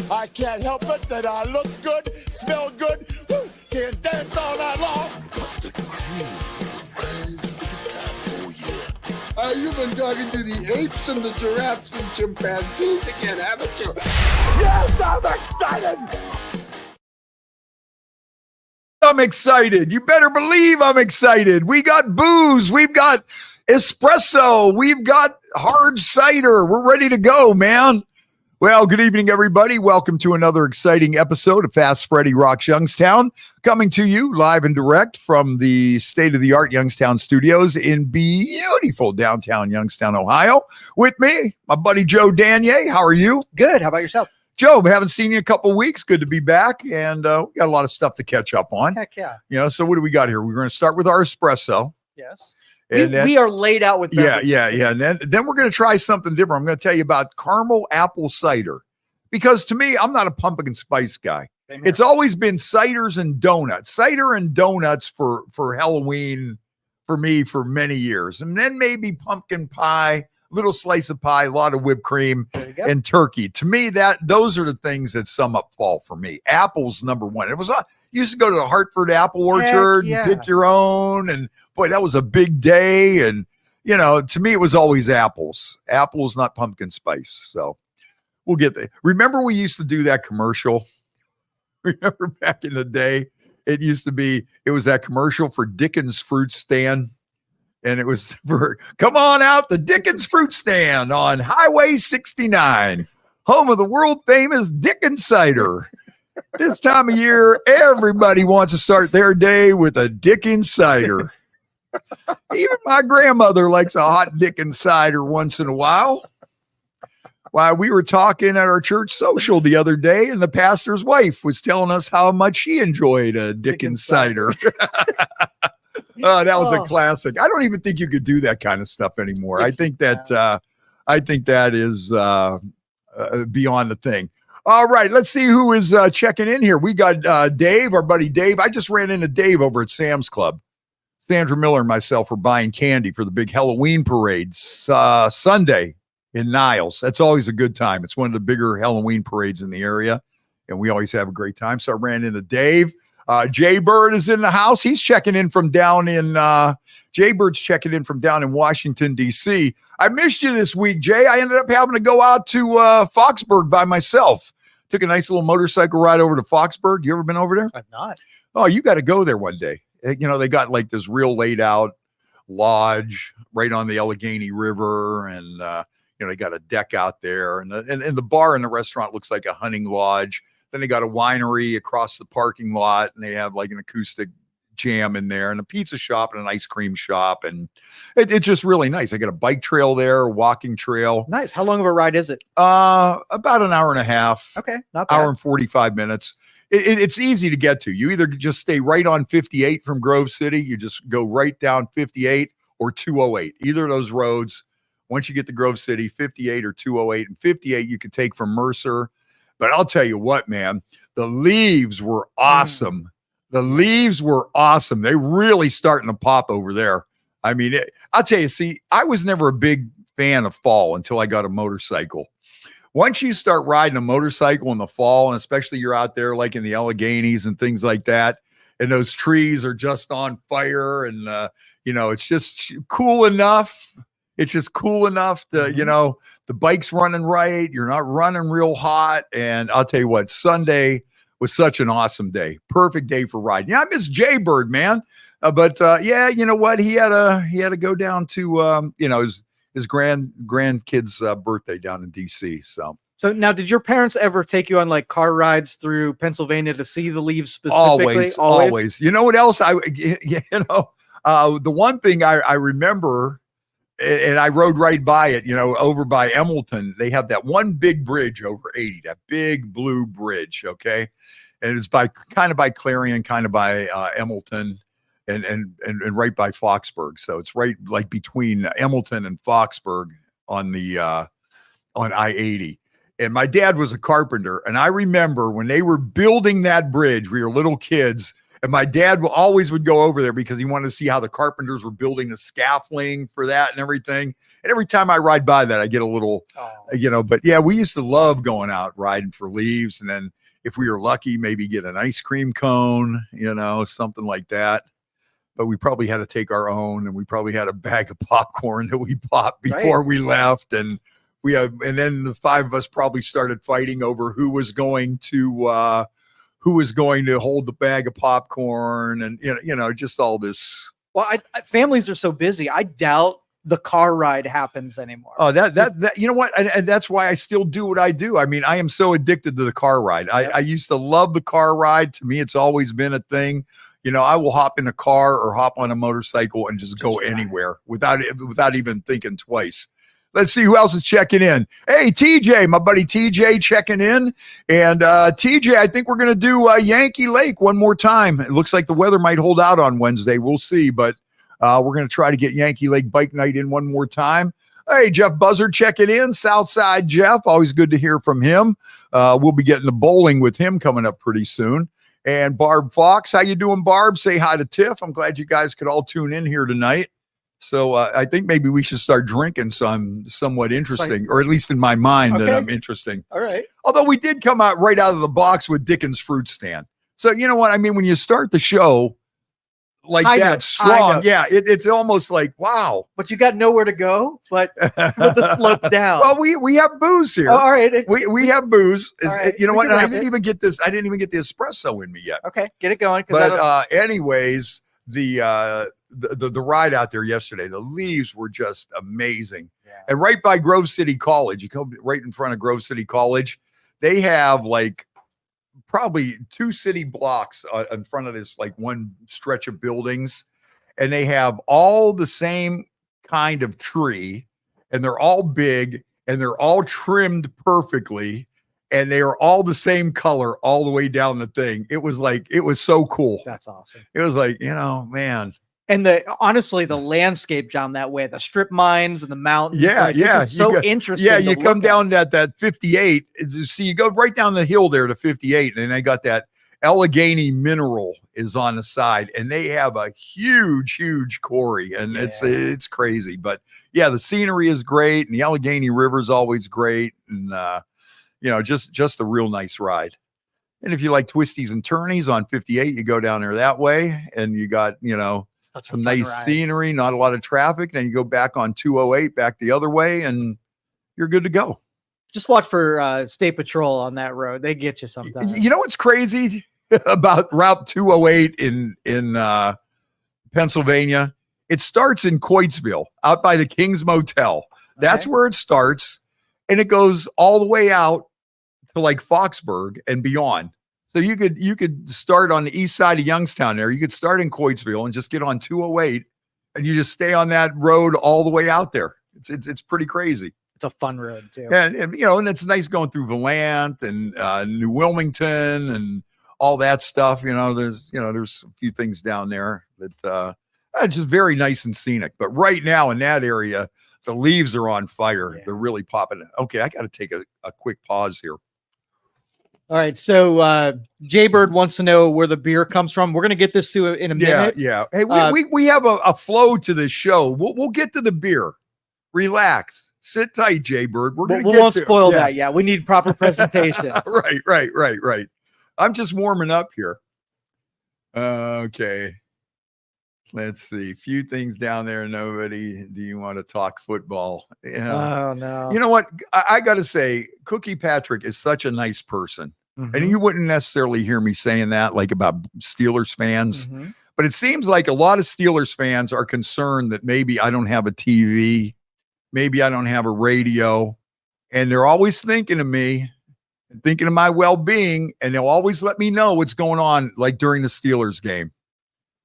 I can't help it that I look good, smell good, woo, can dance all night long. The crew rise to the top, oh yeah. You've been talking to the apes and the giraffes and chimpanzees again, haven't you? Yes, I'm excited! I'm excited. You better believe I'm excited. We got booze. We've got espresso. We've got hard cider. We're ready to go, man. Well, good evening, everybody. Welcome to another exciting episode of Fast Freddie Rocks Youngstown, coming to you live and direct from the state-of-the-art Youngstown Studios in beautiful downtown Youngstown, Ohio. With me, my buddy Joe Danier. How are you? Good. How about yourself? Joe, we haven't seen you in a couple of weeks. Good to be back, and we got a lot of stuff to catch up on. Heck yeah. You know, so what do we got here? We're going to start with our espresso. Yes. And we are laid out with beverages. Yeah. And then we're going to try something different. I'm going to tell you about caramel apple cider, because to me, I'm not a pumpkin spice guy. It's always been ciders and donuts. Cider and donuts for Halloween for me for many years. And then maybe pumpkin pie, little slice of pie, a lot of whipped cream, and turkey. To me, those are the things that sum up fall for me. Apples, number one. It was you used to go to the Hartford Apple Orchard and pick your own, and boy, that was a big day. And you know, to me, it was always apples. Apples, not pumpkin spice. So we'll get there. Remember, we used to do that commercial. Remember back in the day, it was that commercial for Dickens Fruit Stand. And it was for, come on out the Dickens Fruit Stand on Highway 69, home of the world famous Dickens cider. This time of year, everybody wants to start their day with a Dickens cider. Even my grandmother likes a hot Dickens cider once in a while. Why, we were talking at our church social the other day, and the pastor's wife was telling us how much she enjoyed a Dickens cider. Oh, that was a classic. I don't even think you could do that kind of stuff anymore. I think that is beyond the thing. All right, let's see who is checking in here. We got Dave, our buddy Dave. I just ran into Dave over at Sam's Club. Sandra Miller and myself were buying candy for the big Halloween parade Sunday in Niles. That's always a good time. It's one of the bigger Halloween parades in the area, and we always have a great time. So I ran into Dave. Jay Bird is in the house. He's checking in from down in Jay Bird's checking in from down in Washington, D.C. I missed you this week, Jay. I ended up having to go out to Foxburg by myself. Took a nice little motorcycle ride over to Foxburg. You ever been over there? I've not. Oh, you got to go there one day. You know, they got like this real laid out lodge right on the Allegheny River, and you know, they got a deck out there, and the bar and the restaurant looks like a hunting lodge. Then they got a winery across the parking lot, and they have like an acoustic jam in there, and a pizza shop and an ice cream shop. And it's just really nice. They got a bike trail there, a walking trail. Nice. How long of a ride is it? About an hour and a half. Okay. Not bad. Hour and 45 minutes. It's easy to get to. You either just stay right on 58 from Grove City. You just go right down 58 or 208. Either of those roads. Once you get to Grove City, 58 or 208, and 58 you can take from Mercer. But I'll tell you what, man, the leaves were awesome. The leaves were awesome. They really starting to pop over there. I mean, I'll tell you, see, I was never a big fan of fall until I got a motorcycle. Once you start riding a motorcycle in the fall, and especially you're out there like in the Alleghenies and things like that, and those trees are just on fire, and, you know, it's just cool enough. It's just cool enough to, you know, the bike's running right. You're not running real hot. And I'll tell you what, Sunday was such an awesome day. Perfect day for riding. Yeah, I miss Jay Bird, man. But yeah, you know what? He had to go down to, you know, his grandkid's birthday down in DC. So now, did your parents ever take you on like car rides through Pennsylvania to see the leaves specifically? Always. You know what else? The one thing I remember, and I rode right by it, you know, over by Emmleton. They have that one big bridge over 80, that big blue bridge, okay? And it's kind of by Clarion, kind of by Emmleton, and right by Foxburg. So it's right like between Emmleton and Foxburg on the on I-80. And my dad was a carpenter, and I remember when they were building that bridge, we were little kids, And my dad always would go over there because he wanted to see how the carpenters were building the scaffolding for that and everything. And every time I ride by that, I get a little, but yeah, we used to love going out riding for leaves. And then if we were lucky, maybe get an ice cream cone, something like that. But we probably had to take our own, and we probably had a bag of popcorn that we popped before we left. And and then the 5 of us probably started fighting over who was going to hold the bag of popcorn, and just all this. Well, families are so busy. I doubt the car ride happens anymore. Oh, that you know what? And that's why I still do what I do. I mean, I am so addicted to the car ride. I used to love the car ride. To me, it's always been a thing. I will hop in a car or hop on a motorcycle and just go anywhere without even thinking twice. Let's see who else is checking in. Hey, TJ, my buddy TJ checking in. And TJ, I think we're going to do Yankee Lake one more time. It looks like the weather might hold out on Wednesday. We'll see. But we're going to try to get Yankee Lake Bike Night in one more time. Hey, Jeff Buzzard checking in. Southside Jeff, always good to hear from him. We'll be getting to bowling with him coming up pretty soon. And Barb Fox, how you doing, Barb? Say hi to Tiff. I'm glad you guys could all tune in here tonight. So I think maybe we should start drinking somewhat interesting, or at least in my mind that I'm interesting. All right. Although we did come out right out of the box with Dickens Fruit Stand. So you know what I mean? When you start the show like that strong, it's almost like, wow. But you got nowhere to go, but with the slope down. Well, we have booze here. Oh, all right. We have booze. Right. You know what? I didn't even get the espresso in me yet. Okay, get it going. But anyways, the ride out there yesterday, the leaves were just amazing. Yeah. And right by Grove City College, you go right in front of Grove City College, they have like probably 2 city blocks in front of this, like one stretch of buildings, and they have all the same kind of tree, and they're all big, and they're all trimmed perfectly, and they are all the same color all the way down the thing. It was so cool. That's awesome. It was like, man. And honestly, the landscape down that way, the strip mines and the mountains. So interesting. Yeah, you come down that 58. See, you go right down the hill there to 58, and they got that Allegheny mineral is on the side, and they have a huge quarry, and it's crazy. But yeah, the scenery is great, and the Allegheny River is always great, and just a real nice ride. And if you like twisties and turnies on 58, you go down there that way, and you got some nice scenery, not a lot of traffic. Then you go back on 208 back the other way, and you're good to go. Just watch for State Patrol on that road. They get you sometimes. You know what's crazy about Route 208 in Pennsylvania? It starts in Coitesville, out by the King's Motel. That's where it starts, and it goes all the way out to like Foxburg and beyond. So you could start on the east side of Youngstown there. You could start in Coitesville and just get on 208, and you just stay on that road all the way out there. It's pretty crazy. It's a fun road too. And and it's nice going through Valant and New Wilmington and all that stuff. There's a few things down there that it's just very nice and scenic. But right now in that area, the leaves are on fire. Yeah. They're really popping. Okay, I got to take a quick pause here. All right, so Jaybird wants to know where the beer comes from. We're gonna get this to in a minute. Yeah. Hey, we have a flow to this show. We'll get to the beer. Relax, sit tight, Jaybird. We won't spoil that. Yeah, we need proper presentation. Right. I'm just warming up here. Okay. Let's see. A few things down there. Nobody. Do you want to talk football? Oh, no. You know what? I got to say, Cookie Patrick is such a nice person. Mm-hmm. And you wouldn't necessarily hear me saying that like about Steelers fans. Mm-hmm. But it seems like a lot of Steelers fans are concerned that maybe I don't have a TV. Maybe I don't have a radio. And they're always thinking of me and thinking of my well-being. And they'll always let me know what's going on, like during the Steelers game.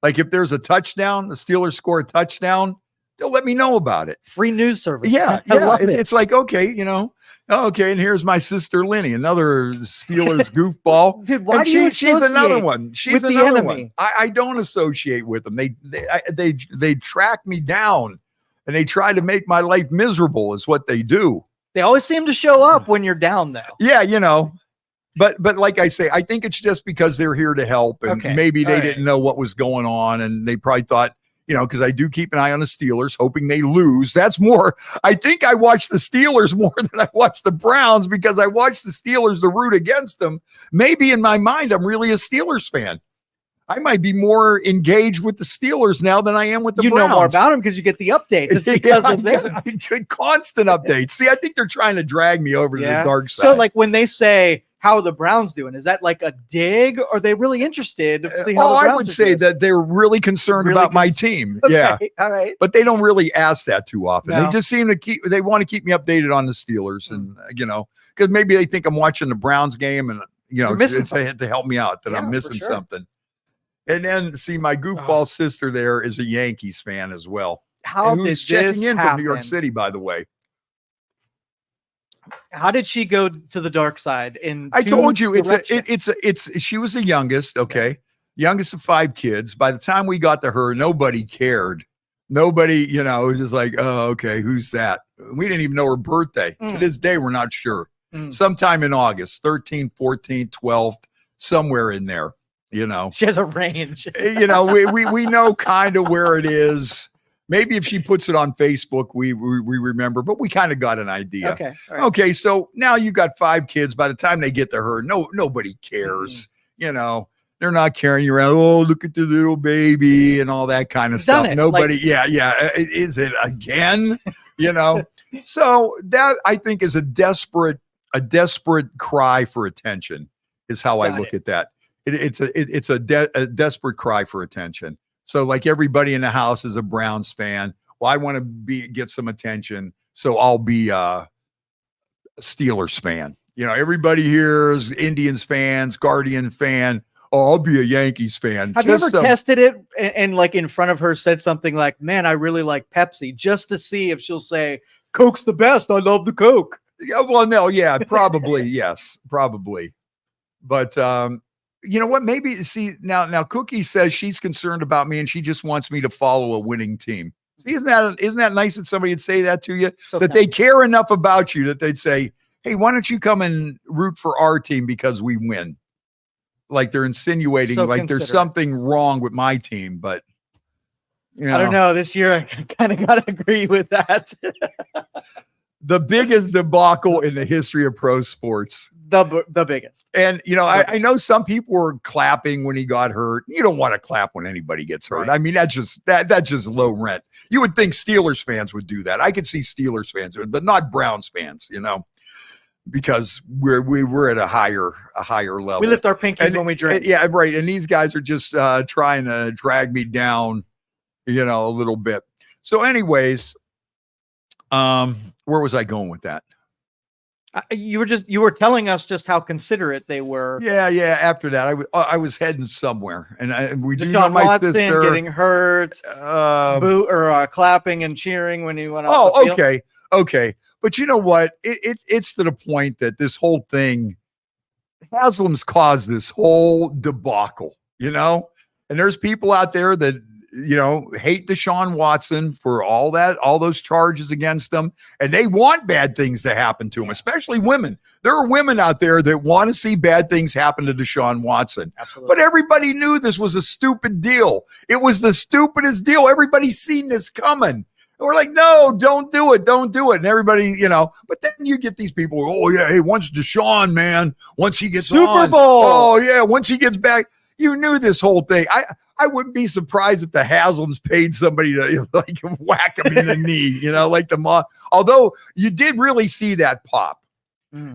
Like if there's a touchdown, the Steelers score a touchdown, they'll let me know about it. Free news service. Yeah. I love it. It's like, okay, okay, and here's my sister Lenny, another Steelers goofball. Dude, why do you she's another one. She's with another the enemy? One. I don't associate with them. They track me down, and they try to make my life miserable is what they do. They always seem to show up when you're down, though. Yeah, But like I say, I think it's just because they're here to help, and maybe they didn't know what was going on, and they probably thought, because I do keep an eye on the Steelers, hoping they lose. That's more. I think I watch the Steelers more than I watch the Browns because I watch the Steelers to root against them. Maybe in my mind, I'm really a Steelers fan. I might be more engaged with the Steelers now than I am with the Browns. You know more about them because you get the updates. It's because of them. Constant updates. See, I think they're trying to drag me over to the dark side. So, like, when they say, how are the Browns doing? Is that like a dig, or are they really interested? I would say that they're really concerned about my team. Okay. Yeah. All right. But they don't really ask that too often. No. They just seem to they want to keep me updated on the Steelers and, because maybe they think I'm watching the Browns game and, to help me out that I'm missing something. And then see, my goofball sister there is a Yankees fan as well. Who's checking in happen? from New York City, by the way. How did she go to the dark side? I told you she was the youngest. Okay. Youngest of 5 kids. By the time we got to her, nobody cared. Nobody, was just like, oh, okay. Who's that? We didn't even know her birthday. To this day, we're not sure. Sometime in August, 13th, 14th, 12th, somewhere in there, She has a range. we know kind of where it is. Maybe if she puts it on Facebook, we remember, but we kind of got an idea. Okay. All right. Okay. So now you got 5 kids. By the time they get to her, nobody cares. They're not carrying you around. Oh, look at the little baby and all that kind of stuff. Nobody. Is it again? So that I think is a desperate cry for attention is how I look at that. It's a desperate cry for attention. So like everybody in the house is a Browns fan. Well, I want to get some attention. So I'll be a Steelers fan. Everybody here is Indians fans, Guardian fan. Oh, I'll be a Yankees fan. Have you ever tested it and like in front of her said something like, man, I really like Pepsi, just to see if she'll say, Coke's the best. I love the Coke. Yeah, well, no, yeah, probably. Yes, probably. But, you know what? Maybe see now Cookie says she's concerned about me and she just wants me to follow a winning team. See, isn't that nice that somebody would say that to you? They care enough about you that they'd say, hey, why don't you come and root for our team because we win? Like they're insinuating there's something wrong with my team, but I don't know. This year I kind of got to agree with that. The biggest debacle in the history of pro sports. The biggest. And, I know some people were clapping when he got hurt. You don't want to clap when anybody gets hurt. Right. I mean, that's just low rent. You would think Steelers fans would do that. I could see Steelers fans do it, but not Browns fans, because we're at a higher level. We lift our pinkies when we drink. Yeah, right. And these guys are just trying to drag me down, a little bit. So anyways, where was I going with that? You were telling us just how considerate they were. Yeah. After that, I was heading somewhere, and we do John my Watson sister getting hurt, clapping and cheering when he went off. Oh, the field. Okay. But you know what? It's to the point that this whole thing, Haslam's caused this whole debacle, and there's people out there that, hate Deshaun Watson for all those charges against him. And they want bad things to happen to him, especially women. There are women out there that want to see bad things happen to Deshaun Watson. Absolutely. But everybody knew this was a stupid deal. It was the stupidest deal. Everybody's seen this coming. And we're like, no, don't do it. Don't do it. And everybody, but then you get these people, oh yeah, hey, once Deshaun, man, once he gets Super Bowl. Oh yeah, once he gets back. You knew this whole thing. I wouldn't be surprised if the Haslams paid somebody to whack him in the knee, although you did really see that pop.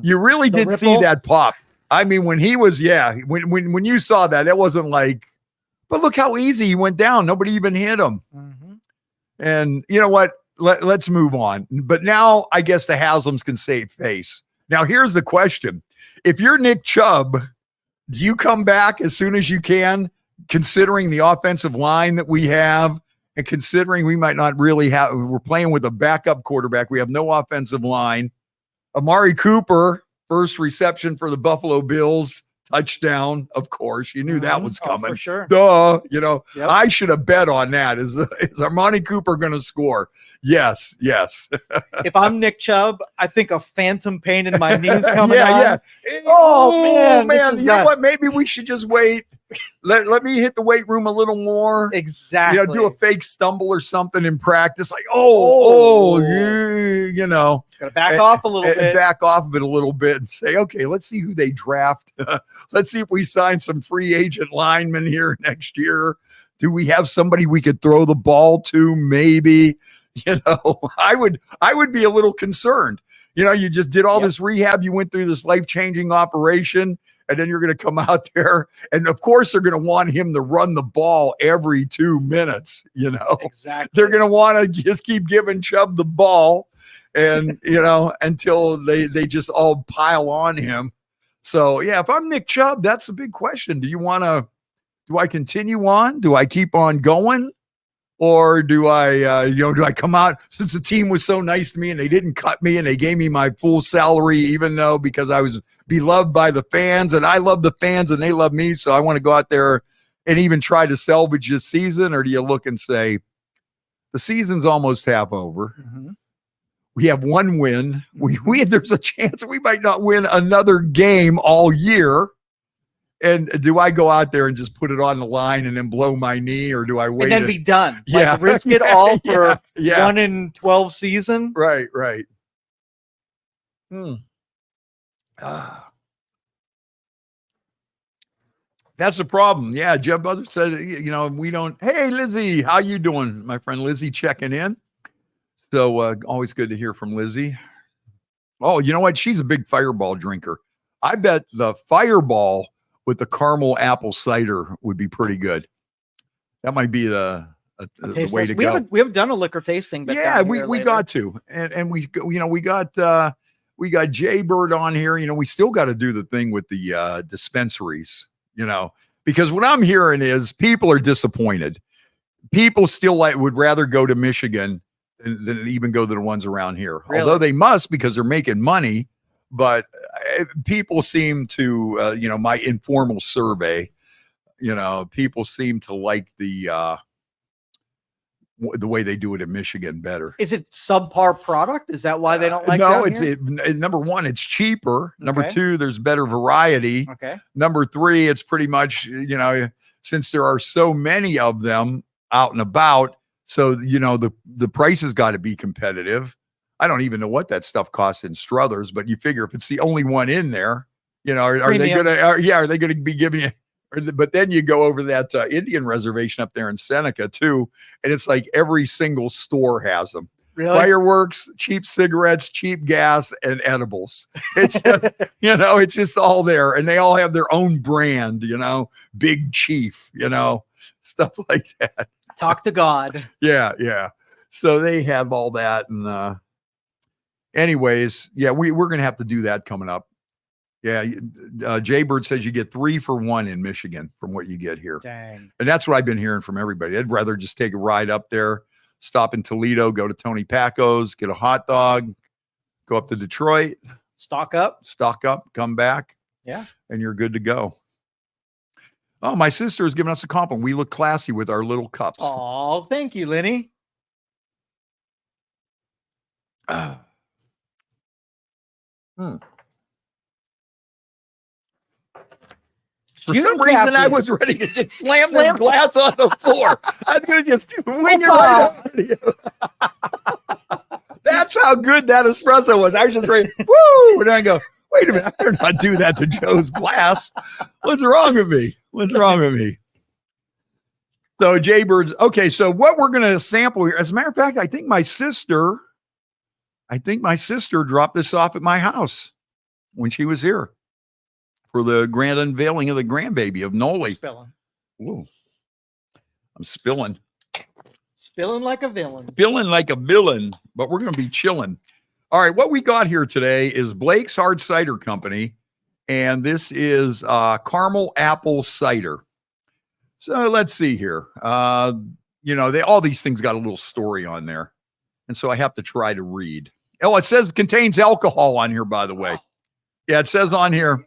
You really did see that pop. I mean, when he was, when you saw that, it wasn't like, but look how easy he went down. Nobody even hit him. Mm-hmm. And you know what? Let's move on. But now I guess the Haslams can save face. Now here's the question. If you're Nick Chubb, do you come back as soon as you can, considering the offensive line that we have and considering we might not really we're playing with a backup quarterback. We have no offensive line. Amari Cooper, first reception for the Buffalo Bills, touchdown. Of course, you knew that was coming. For sure. Duh. You know, Yep. I should have bet on that. Is Armani Cooper going to score? Yes. If I'm Nick Chubb, I think a phantom pain in my knees coming on. Yeah. Oh, man, You know what? Maybe we should just wait. Let me hit the weight room a little more. Exactly. You know, do a fake stumble or something in practice. Like, you know. Gotta back off a little bit. Back off of it a little bit and say, okay, let's see who they draft. Let's see if we sign some free agent linemen here next year. Do we have somebody we could throw the ball to? Maybe. You know, I would be a little concerned. You know, you just did all this rehab. You went through this life-changing operation, and then you're going to come out there. And of course, they're going to want him to run the ball every 2 minutes. You know, exactly. They're going to want to just keep giving Chubb the ball, and you know, until they just all pile on him. So yeah, if I'm Nick Chubb, that's a big question. Do I continue on? Do I keep on going? Or do I come out since the team was so nice to me and they didn't cut me and they gave me my full salary, even though because I was beloved by the fans and I love the fans and they love me. So I want to go out there and even try to salvage this season. Or do you look and say the season's almost half over? Mm-hmm. We have one win. There's a chance we might not win another game all year. And do I go out there and just put it on the line and then blow my knee, or do I wait and then be done? Yeah, like risk it all for 1 in 12 season. Right. That's the problem. Yeah, Jeff Butler said, you know, we don't. Hey, Lizzie, how you doing, my friend Lizzie, checking in. So always good to hear from Lizzie. Oh, you know what? She's a big Fireball drinker. I bet the Fireball with the caramel apple cider would be pretty good. That might be the way to go. We haven't done a liquor tasting, but yeah, we got to, and we got Jay Bird on here. You know, we still got to do the thing with the dispensaries. You know, because what I'm hearing is people are disappointed. People still would rather go to Michigan than even go to the ones around here. Really? Although they must, because they're making money. But people seem to, my informal survey, people seem to like the way they do it in Michigan better. Is it subpar product? Is that why they don't like no, it? Number one, it's cheaper. Number two, there's better variety. Okay. Number three, it's pretty much, since there are so many of them out and about, so, the price has got to be competitive. I don't even know what that stuff costs in Struthers, but you figure if it's the only one in there, are they going to be giving you? But then you go over that Indian reservation up there in Seneca too, and it's like every single store has them. Really? Fireworks, cheap cigarettes, cheap gas, and edibles. It's just, it's just all there, and they all have their own brand. Big Chief, stuff like that. Talk to God. Yeah. So they have all that, and anyways, yeah, we're going to have to do that coming up. Yeah. Jay Bird says you get 3 for 1 in Michigan from what you get here. Dang. And that's what I've been hearing from everybody. I'd rather just take a ride up there, stop in Toledo, go to Tony Paco's, get a hot dog, go up to Detroit, stock up, come back. Yeah. And you're good to go. Oh, my sister has given us a compliment. We look classy with our little cups. Oh, thank you, Lenny. For some reason, I was ready to just slam this glass on the floor. I was going to just wing it right out of you. That's how good that espresso was. I was just ready. Woo! And then I go, wait a minute. I better not do that to Joe's glass. What's wrong with me? So Jay Bird's okay. So what we're going to sample here, as a matter of fact, I think my sister dropped this off at my house when she was here for the grand unveiling of the grandbaby of Noli. Spilling. Whoa. I'm spilling. Spilling like a villain. Spilling like a villain, but we're going to be chilling. All right, what we got here today is Blake's Hard Cider Company, and this is caramel apple cider. So let's see here. All these things got a little story on there, and so I have to try to read. Oh, it says it contains alcohol on here, by the way. Yeah, it says on here,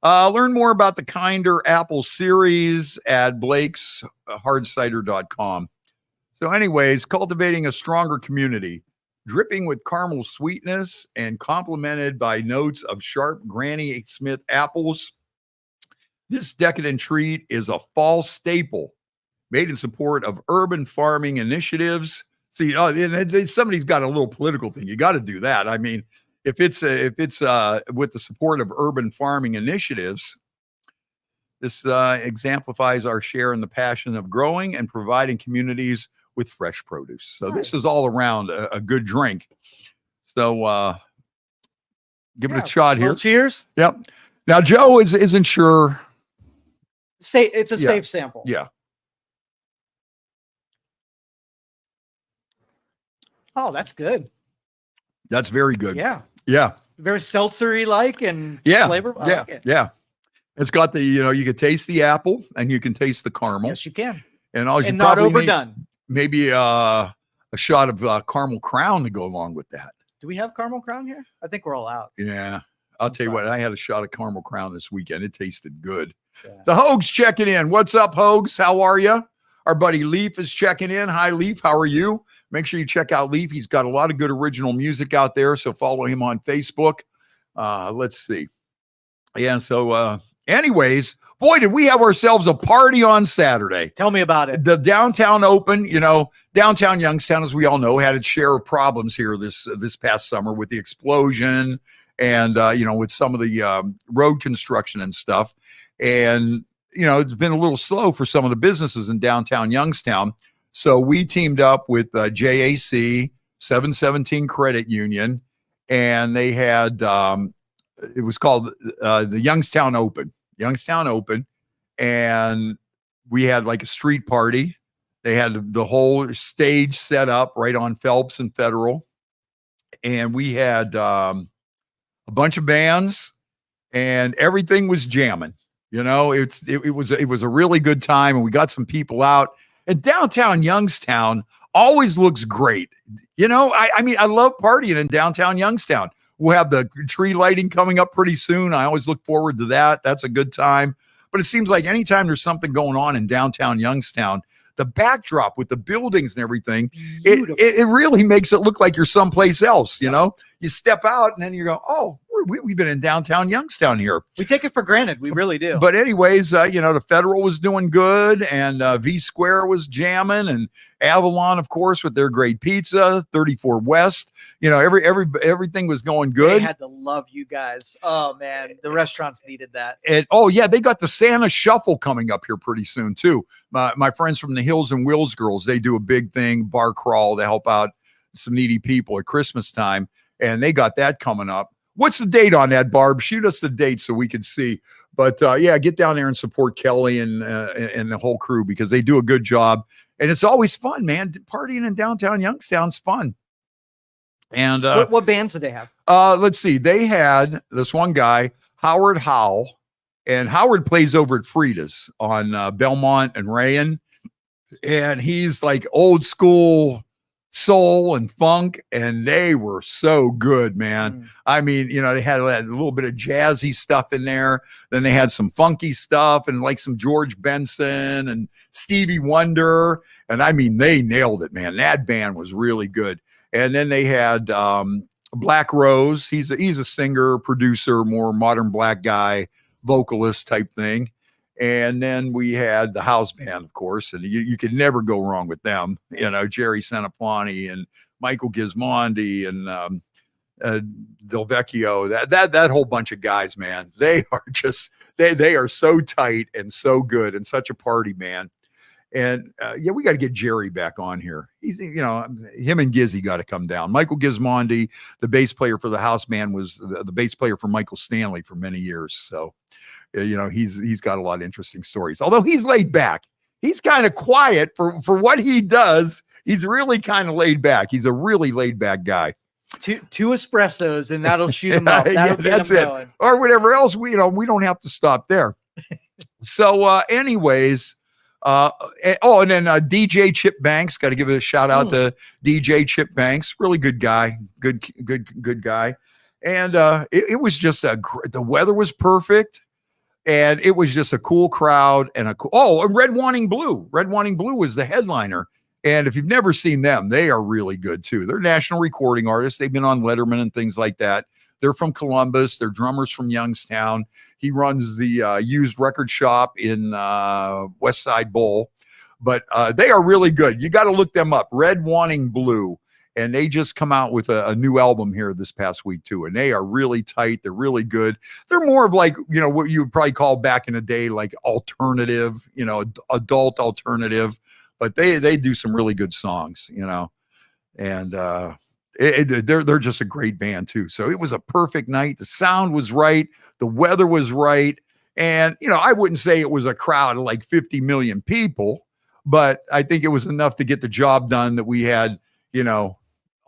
Learn more about the Kinder Apple series at blakeshardcider.com. So anyways, cultivating a stronger community, dripping with caramel sweetness and complemented by notes of sharp Granny Smith apples. This decadent treat is a fall staple made in support of urban farming initiatives. See, somebody's got a little political thing. You got to do that. I mean, if it's with the support of urban farming initiatives, this exemplifies our share in the passion of growing and providing communities with fresh produce. So This is all around a good drink. So give it a shot here. Cheers. Yep. Now Joe isn't sure. It's a safe sample. Yeah. Oh, that's good. That's very good. Yeah. Yeah. Very seltzery like and flavor. Yeah. Yeah. It's got the, you can taste the apple and you can taste the caramel. Yes, you can. And not overdone. Maybe a shot of caramel crown to go along with that. Do we have caramel crown here? I think we're all out. Yeah. I'll tell you what, I had a shot of caramel crown this weekend. It tasted good. Yeah. The Hogs checking in. What's up, Hogs? How are you? Our buddy Leaf is checking in. Hi, Leaf. How are you? Make sure you check out Leaf. He's got a lot of good original music out there, so follow him on Facebook. Let's see. Yeah, so anyways, boy, did we have ourselves a party on Saturday. Tell me about it. The Downtown Open, downtown Youngstown, as we all know, had its share of problems here this past summer with the explosion and, with some of the road construction and stuff. And it's been a little slow for some of the businesses in downtown Youngstown. So we teamed up with JAC, 717 Credit Union, and they had, it was called the Youngstown Open. And we had like a street party. They had the whole stage set up right on Phelps and Federal. And we had a bunch of bands and everything was jamming. It was a really good time, and we got some people out. And downtown Youngstown always looks great. I love partying in downtown Youngstown. We'll have the tree lighting coming up pretty soon. I always look forward to that. That's a good time. But it seems like anytime there's something going on in downtown Youngstown, the backdrop with the buildings and everything, it really makes it look like you're someplace else. You step out and then you go, oh, we've been in downtown Youngstown here. We take it for granted. We really do. But anyways, the Federal was doing good, and V Square was jamming, and Avalon, of course, with their great pizza, 34 West. Everything was going good. They had to love you guys. Oh man, the restaurants needed that. And they got the Santa Shuffle coming up here pretty soon too. My friends from the Hills and Wheels Girls, they do a big thing, bar crawl, to help out some needy people at Christmas time, and they got that coming up. What's the date on that, Barb? Shoot us the date so we can see. But get down there and support Kelly and the whole crew, because they do a good job. And it's always fun, man. Partying in downtown Youngstown's fun. And what bands did they have? Let's see. They had this one guy, Howard Howell, and Howard plays over at Frida's on Belmont and Rayan. And he's like old school soul and funk, and they were so good, man. I mean, they had a little bit of jazzy stuff in there, then they had some funky stuff and like some George Benson and Stevie Wonder, and I mean, they nailed it, man. That band was really good. And then they had Black Rose. He's a singer, producer, more modern black guy, vocalist type thing. And then we had the house band, of course, and you could never go wrong with them. Jerry Sanafani and Michael Gismondi and Del Vecchio. That whole bunch of guys, man. They are just they are so tight and so good and such a party, man. And we got to get Jerry back on here. He's him and Gizzy got to come down. Michael Gismondi, the bass player for the house band, was the bass player for Michael Stanley for many years. So. He's got a lot of interesting stories, although he's laid back. He's kind of quiet for what he does. He's really kind of laid back. He's a really laid back guy. Two espressos and that'll shoot him up. That's it. Going. Or whatever else. We don't have to stop there. So anyways, and then DJ Chip Banks, got to give a shout out to DJ Chip Banks. Really good guy. Good guy. And it was just the weather was perfect. And it was just a cool crowd and and Red Wanting Blue. Red Wanting Blue was the headliner. And if you've never seen them, they are really good too. They're national recording artists. They've been on Letterman and things like that. They're from Columbus. They're drummers from Youngstown. He runs the used record shop in West Side Bowl. But they are really good. You got to look them up. Red Wanting Blue. And they just come out with a new album here this past week too. And they are really tight. They're really good. They're more of like, what you would probably call back in the day, like alternative, adult alternative, but they do some really good songs, and they're just a great band too. So it was a perfect night. The sound was right. The weather was right. And, I wouldn't say it was a crowd of like 50 million people, but I think it was enough to get the job done that we had,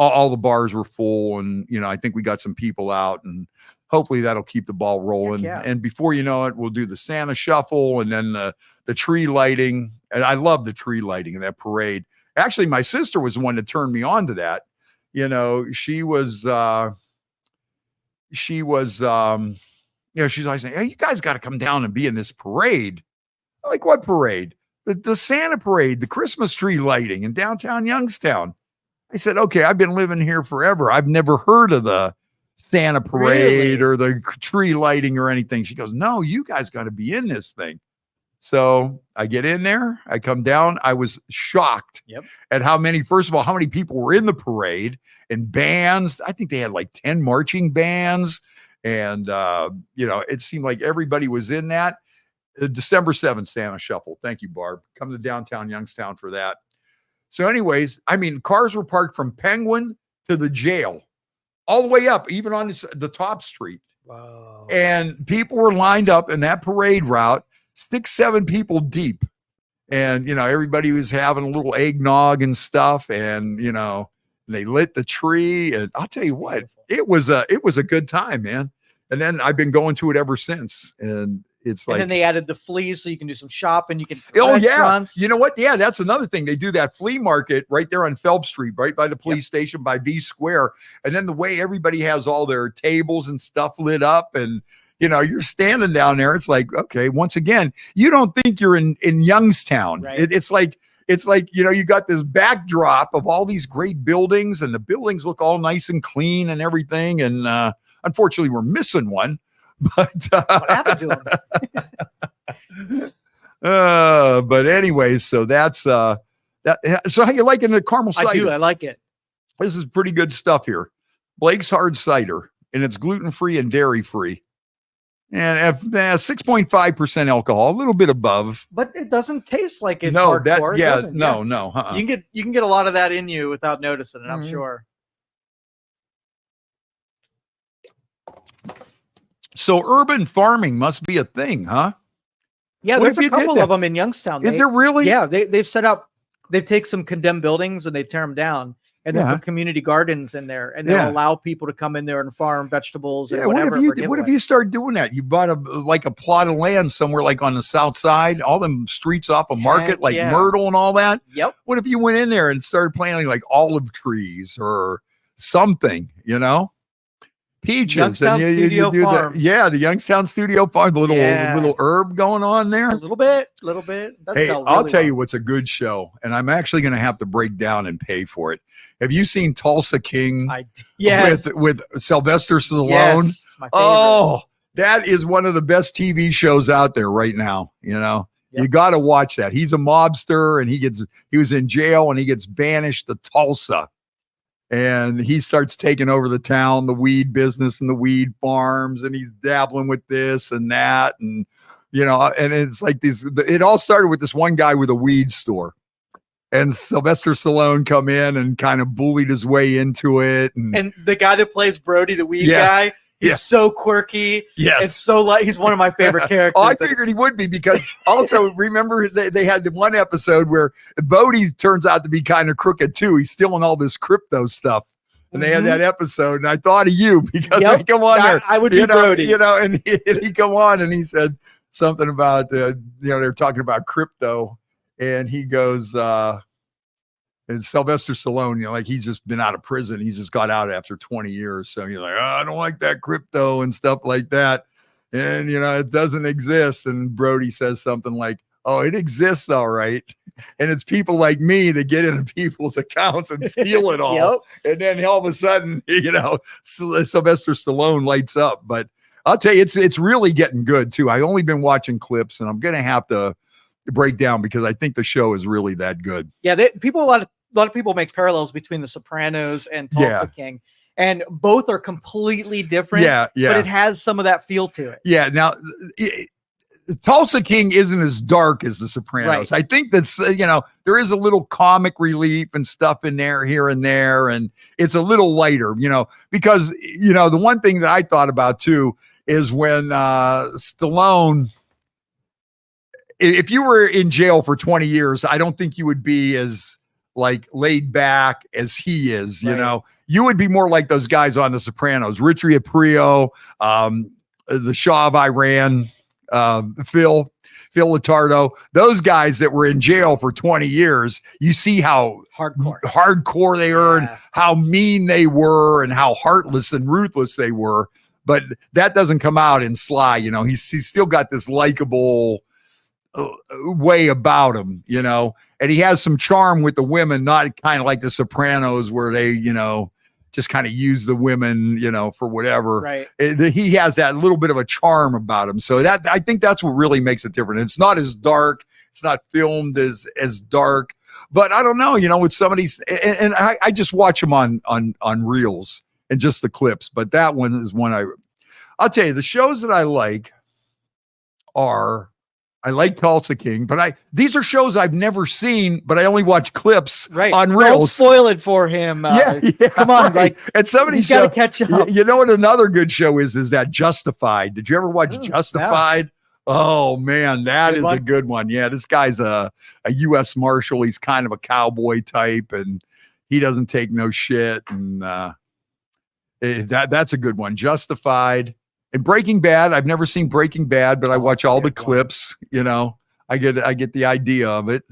all the bars were full, and I think we got some people out, and hopefully that'll keep the ball rolling. Yeah. And before you know it, we'll do the Santa Shuffle and then the tree lighting. And I love the tree lighting and that parade. Actually, my sister was the one that turned me on to that. She was she's like saying, "Hey, you guys got to come down and be in this parade." I'm like, what parade? The Santa parade, the Christmas tree lighting in downtown Youngstown. I said, okay, I've been living here forever. I've never heard of the Santa parade or the tree lighting or anything. She goes, no, you guys got to be in this thing. So I get in there, I come down. I was shocked at how many people were in the parade and bands. I think they had like 10 marching bands. And, it seemed like everybody was in that. December 7th, Santa Shuffle. Thank you, Barb. Come to downtown Youngstown for that. So anyways, cars were parked from Penguin to the jail, all the way up, even on the top street. Wow. And people were lined up in that parade route, 6-7 people deep. And, everybody was having a little eggnog and stuff. And, they lit the tree. And I'll tell you what, it was a good time, man. And then I've been going to it ever since. And it's like, and then they added the fleas so you can do some shopping. You can, yeah. You know what? Yeah, that's another thing. They do that flea market right there on Phelps Street, right by the police station by V Square. And then the way everybody has all their tables and stuff lit up, and you're standing down there. It's like, okay, once again, you don't think you're in Youngstown. Right. It's like, you got this backdrop of all these great buildings, and the buildings look all nice and clean and everything. And unfortunately, we're missing one. But what happened to him? But anyways, so that's that. So how you liking the caramel cider? I do. I like it. This is pretty good stuff here. Blake's Hard Cider, and it's gluten-free and dairy-free. And 6.5% alcohol, a little bit above. But it doesn't taste like it's hardcore. No. You can get a lot of that in you without noticing it, I'm sure. So urban farming must be a thing, huh? Yeah, there's a couple of them in Youngstown. Is there really? Yeah, they've set up, they've taken some condemned buildings and they tear them down. And they put community gardens in there, and they'll allow people to come in there and farm vegetables and whatever. What if you start doing that? You bought a plot of land somewhere like on the south side, all them streets off a market like Myrtle and all that. Yep. What if you went in there and started planting like olive trees or something, peaches? Youngstown Studio Farm. The Youngstown Studio Farm, the little herb going on there. A little bit. Hey, I'll tell you what's a good show, and I'm actually going to have to break down and pay for it. Have you seen Tulsa King? With Sylvester Stallone? Yes, my favorite. Oh, that is one of the best TV shows out there right now. You got to watch that. He's a mobster, and he was in jail, and he gets banished to Tulsa. And he starts taking over the town, the weed business and the weed farms, and he's dabbling with this and that. And, and it's like it all started with this one guy with a weed store, and Sylvester Stallone come in and kind of bullied his way into it. And the guy that plays Brody, the weed guy, he's so quirky. Yes. It's so he's one of my favorite characters. I figured he would be, because also remember they had the one episode where Bodie turns out to be kind of crooked too. He's stealing all this crypto stuff. And they had that episode, and I thought of you because they come on there. I would be Brody. And he come on and he said something about they're talking about crypto, and he goes, and Sylvester Stallone, he's just been out of prison. He's just got out after 20 years. So you're like, I don't like that crypto and stuff like that. and it doesn't exist. And Brody says something like, "Oh, it exists, all right." And it's people like me that get into people's accounts and steal it all. Yep. And then all of a sudden, Sylvester Stallone lights up. But I'll tell you, it's really getting good too. I only been watching clips, and I'm gonna have to break down because I think the show is really that good. Yeah, a lot of people make parallels between The Sopranos and Tulsa King, and both are completely different. Yeah. But it has some of that feel to it. Yeah. Now, Tulsa King isn't as dark as The Sopranos. Right. I think that's, there is a little comic relief and stuff in there here and there. And it's a little lighter, because, the one thing that I thought about too is when Stallone, if you were in jail for 20 years, I don't think you would be as like laid back as he is, you would be more like those guys on The Sopranos, Rich Aprio, the Shah of Iran, Phil Lottardo, those guys that were in jail for 20 years, you see how hardcore they were and how mean they were and how heartless and ruthless they were. But that doesn't come out in Sly. He's still got this likable way about him, and he has some charm with the women, not kind of like The Sopranos where they, just kind of use the women, for whatever. Right. He has that little bit of a charm about him. So that, I think that's what really makes it different. It's not as dark. It's not filmed as dark, but I don't know, with some of these, and I just watch them on reels and just the clips, but that one is one I'll tell you, the shows that I like I like Tulsa King, but these are shows I've never seen, but I only watch clips on reels. Don't spoil it for him. Come on, and somebody's got to catch up. You know what another good show is that Justified. Did you ever watch Justified? No. Oh man, that is a good one. Yeah, this guy's a U.S. Marshal. He's kind of a cowboy type, and he doesn't take no shit. And that's a good one. Justified. And Breaking Bad, I've never seen Breaking Bad, but I watch all the clips, I get the idea of it.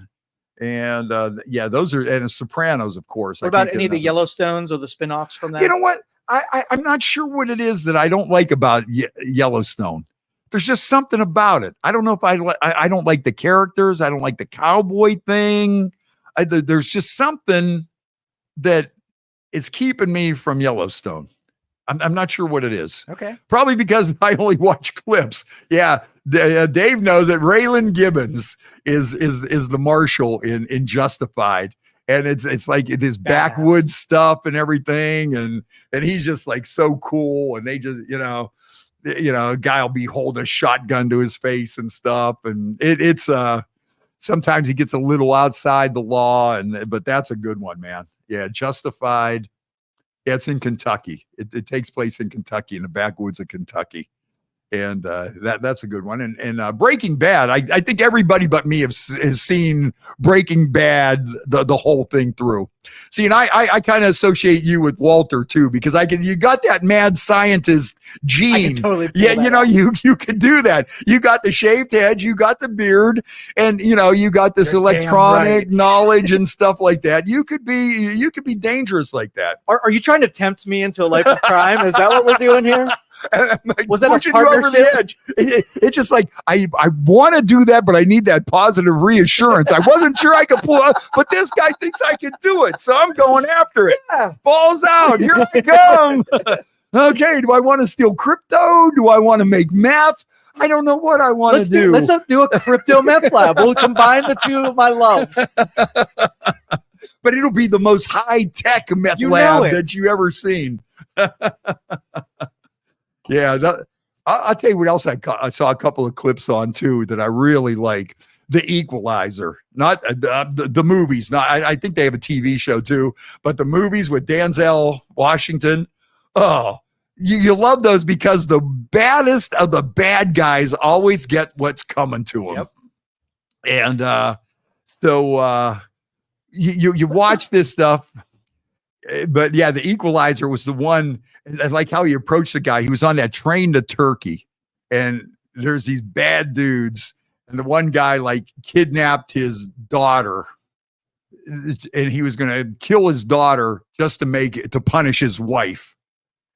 And those are, and Sopranos, of course. What about any of the Yellowstones or the spinoffs from that? You know what? I'm not sure what it is that I don't like about Yellowstone. There's just something about it. I don't know if I don't like the characters. I don't like the cowboy thing. There's just something that is keeping me from Yellowstone. I'm not sure what it is. Okay. Probably because I only watch clips. Yeah. Dave knows that Raylan Gibbons is the marshal in Justified. And it's like this backwoods stuff and everything. And he's just like so cool. And they just, a guy will be holding a shotgun to his face and stuff. And it's sometimes he gets a little outside the law, but that's a good one, man. Yeah. Justified. Yeah, it's in Kentucky. It takes place in Kentucky, in the backwoods of Kentucky. And that's a good one. And Breaking Bad, I think everybody but me has seen Breaking Bad, the whole thing through. See, and I kind of associate you with Walter too, because you got that mad scientist gene. I can totally you can do that. You got the shaved head, you got the beard, and you got this electronic knowledge and stuff like that. You could be dangerous like that. Are you trying to tempt me into a life of crime? Is that what we're doing here? Was that a partnership? Over the edge? It's just like I want to do that, but I need that positive reassurance. I wasn't sure I could pull out, but this guy thinks I can do it, so I'm going after it. Yeah. Balls out. Here I come. Okay, do I want to steal crypto? Do I want to make meth? I don't know what I want to do. Let's do a crypto meth lab. We'll combine the two of my loves. But it'll be the most high-tech meth lab that you ever seen. Yeah, I'll tell you what else I saw a couple of clips on too that I really like. The Equalizer, not the movies. I think they have a TV show too, but the movies with Denzel Washington. Oh, you love those because the baddest of the bad guys always get what's coming to them. Yep. And so you watch this stuff. But yeah, The Equalizer was the one. I like how he approached the guy. He was on that train to Turkey, and there's these bad dudes, and the one guy like kidnapped his daughter, and he was going to kill his daughter just to punish his wife.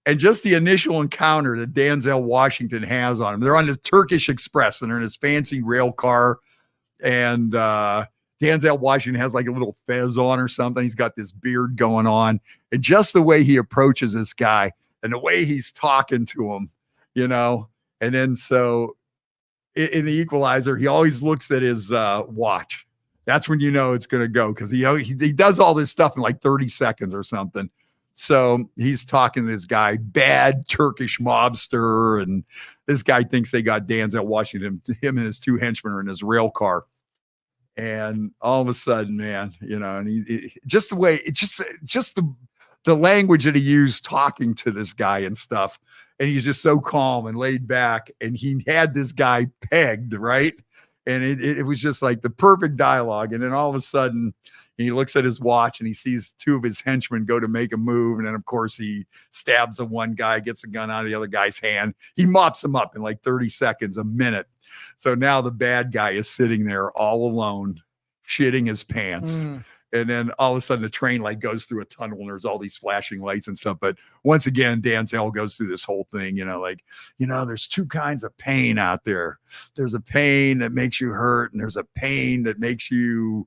And just the initial encounter that Denzel Washington has on him. They're on this Turkish Express and they're in his fancy rail car. And Denzel Washington has like a little fez on or something. He's got this beard going on. And just the way he approaches this guy and the way he's talking to him, you know. And then so in the Equalizer, he always looks at his watch. That's when you know it's going to go because he does all this stuff in like 30 seconds or something. So he's talking to this guy, bad Turkish mobster, and this guy thinks they got Denzel Washington. Him and his two henchmen are in his rail car, and all of a sudden, man, you know, and he just the way it just the language that he used talking to this guy and stuff, and he's just so calm and laid back, and he had this guy pegged, right? And it was just like the perfect dialogue. And then all of a sudden he looks at his watch and he sees two of his henchmen go to make a move. And then of course he stabs the one guy, gets the gun out of the other guy's hand. He mops him up in like 30 seconds, a minute. So now the bad guy is sitting there all alone, shitting his pants. And then all of a sudden the train like goes through a tunnel and there's all these flashing lights and stuff. But once again, Denzel goes through this whole thing, you know, like, you know, there's two kinds of pain out there. There's a pain that makes you hurt and there's a pain that makes you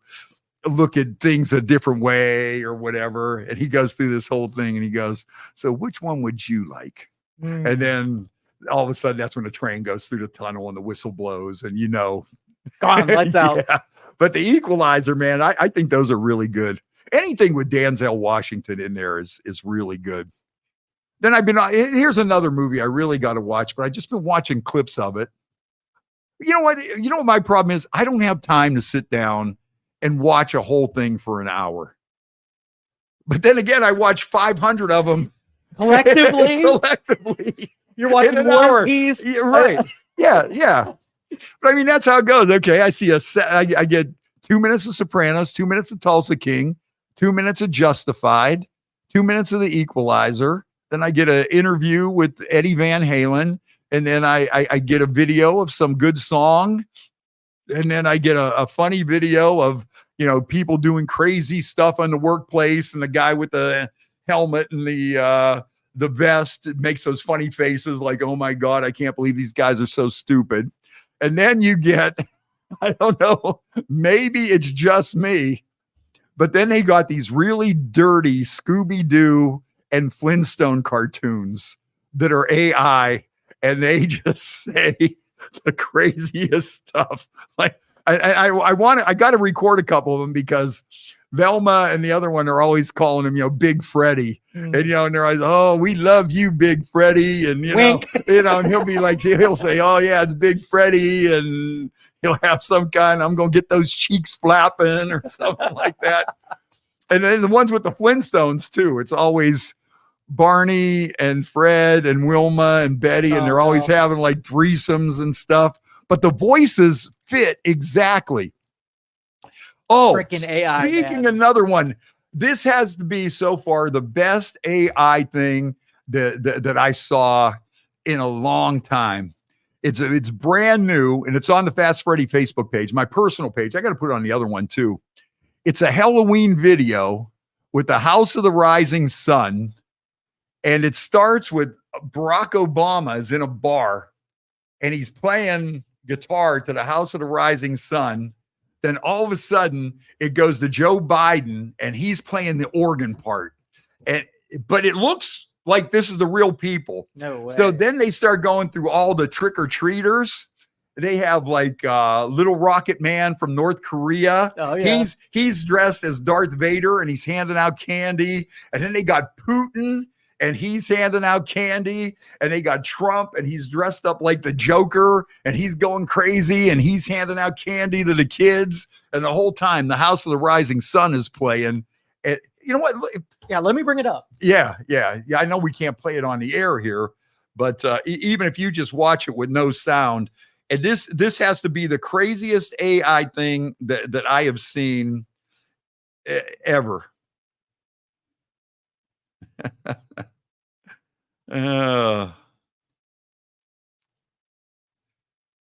look at things a different way or whatever. And he goes through this whole thing and he goes, so which one would you like? And then all of a sudden that's when the train goes through the tunnel and the whistle blows and, you know, gone, lights out. Yeah. But the Equalizer, man, I think those are really good. Anything with Denzel Washington in there is really good. Then here's another movie I really got to watch, but I just been watching clips of it. You know what? You know what my problem is? I don't have time to sit down and watch a whole thing for an hour. But then again, I watch 500 of them collectively. You're watching One Piece, right? Yeah. But I mean, that's how it goes. Okay, I see I get 2 minutes of Sopranos, 2 minutes of Tulsa King, 2 minutes of Justified, 2 minutes of The Equalizer. Then I get an interview with Eddie Van Halen, and then I get a video of some good song, and then I get a funny video of, you know, people doing crazy stuff on the workplace, and the guy with the helmet and the vest makes those funny faces like, oh my God, I can't believe these guys are so stupid. And then you get, I don't know, maybe it's just me, but then they got these really dirty Scooby-Doo and Flintstone cartoons that are AI, and they just say the craziest stuff. Like I got to record a couple of them because Velma and the other one are always calling him, you know, Big Freddie. And, you know, and they're always, oh, we love you, Big Freddie. And, and he'll be like, he'll say, oh yeah, it's Big Freddie. And he'll have some kind, I'm going to get those cheeks flapping or something like that. And then the ones with the Flintstones too, it's always Barney and Fred and Wilma and Betty. And they're always having like threesomes and stuff, but the voices fit exactly. Oh, freaking AI. Speaking another one, this has to be so far the best AI thing that I saw in a long time. It's brand new and it's on the Fast Freddy Facebook page, my personal page. I got to put it on the other one too. It's a Halloween video with the House of the Rising Sun, and it starts with Barack Obama is in a bar and he's playing guitar to the House of the Rising Sun. Then all of a sudden it goes to Joe Biden and he's playing the organ part. But it looks like this is the real people. No way. So then they start going through all the trick-or-treaters. They have like Little Rocket Man from North Korea. Oh, yeah. He's dressed as Darth Vader and he's handing out candy. And then they got Putin and he's handing out candy, and they got Trump and he's dressed up like the Joker and he's going crazy and he's handing out candy to the kids. And the whole time the House of the Rising Sun is playing. And you know what? Yeah, let me bring it up. Yeah. I know we can't play it on the air here, but even if you just watch it with no sound, and this has to be the craziest AI thing that I have seen ever.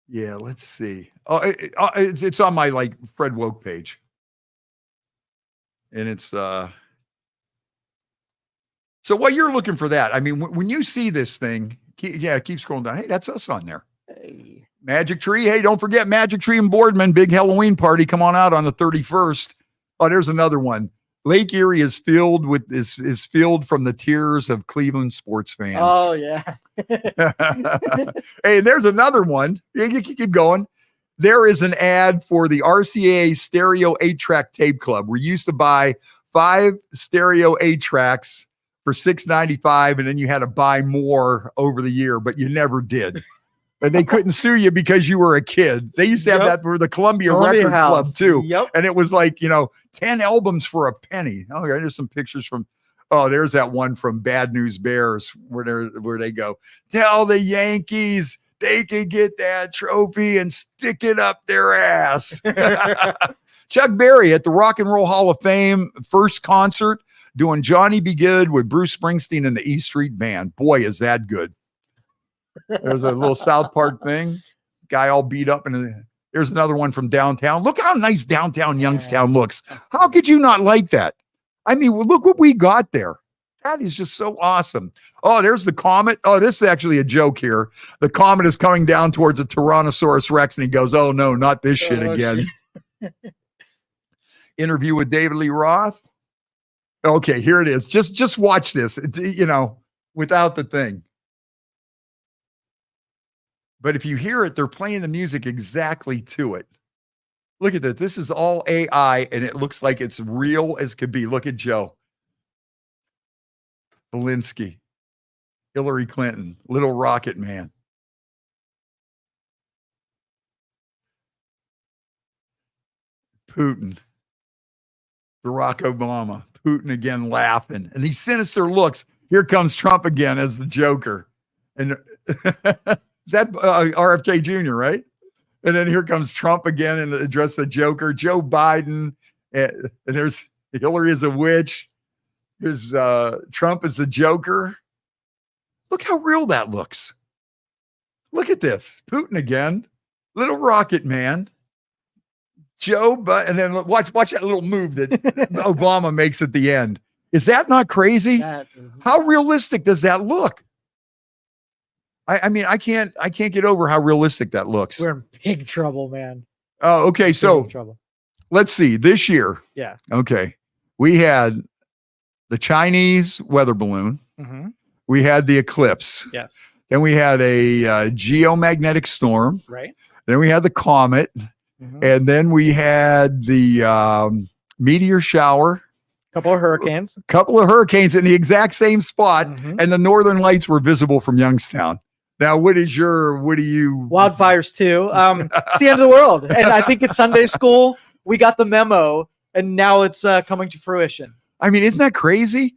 Yeah, let's see. Oh, it's on my like Fred Woke page, and it's So while you're looking for that, I mean, when you see this thing, keep scrolling down. Hey, that's us on there. Hey. Magic Tree. Hey, don't forget Magic Tree and Boardman, big Halloween party. Come on out on the 31st. Oh, there's another one. Lake Erie is filled from the tears of Cleveland sports fans. Oh yeah. Hey, there's another one. You keep going. There is an ad for the RCA Stereo 8-track tape club. We used to buy 5 stereo 8-tracks for $6.95, and then you had to buy more over the year, but you never did. And they couldn't sue you because you were a kid. They used to have that for the Columbia Record Club too. Yep. And it was like, 10 albums for a penny. Oh, there's some pictures from, there's that one from Bad News Bears where they go, tell the Yankees they can get that trophy and stick it up their ass. Chuck Berry at the Rock and Roll Hall of Fame, first concert, doing Johnny Be Good with Bruce Springsteen and the E Street Band. Boy, is that good. There's a little South Park thing. Guy all beat up. And there's another one from downtown. Look how nice downtown Youngstown looks. How could you not like that? I mean, look what we got there. That is just so awesome. Oh, there's the comet. Oh, this is actually a joke here. The comet is coming down towards a Tyrannosaurus Rex, and he goes, oh, no, not this shit again. Interview with David Lee Roth. Okay, here it is. Just watch this, without the thing. But if you hear it, they're playing the music exactly to it. Look at that. This is all AI, and it looks like it's real as could be. Look at Joe. Belinsky. Hillary Clinton. Little Rocket Man. Putin. Barack Obama. Putin again laughing. And these sinister looks. Here comes Trump again as the Joker. And... Is that RFK Jr., right? And then here comes Trump again and address the Joker. Joe Biden, and there's Hillary as a witch. Here's Trump as the Joker. Look how real that looks. Look at this. Putin again. Little Rocket Man. And then watch that little move that Obama makes at the end. Is that not crazy? How realistic does that look? I mean, I can't get over how realistic that looks. We're in big trouble, man. Oh, okay. So let's see. This year. Yeah. Okay. We had the Chinese weather balloon. Mm-hmm. We had the eclipse. Yes. Then we had a geomagnetic storm. Right. Then we had the comet. Mm-hmm. And then we had the meteor shower. Couple of hurricanes in the exact same spot. Mm-hmm. And the northern lights were visible from Youngstown. Now, what do you? Wildfires too. It's the end of the world. And I think it's Sunday school. We got the memo and now it's coming to fruition. I mean, isn't that crazy?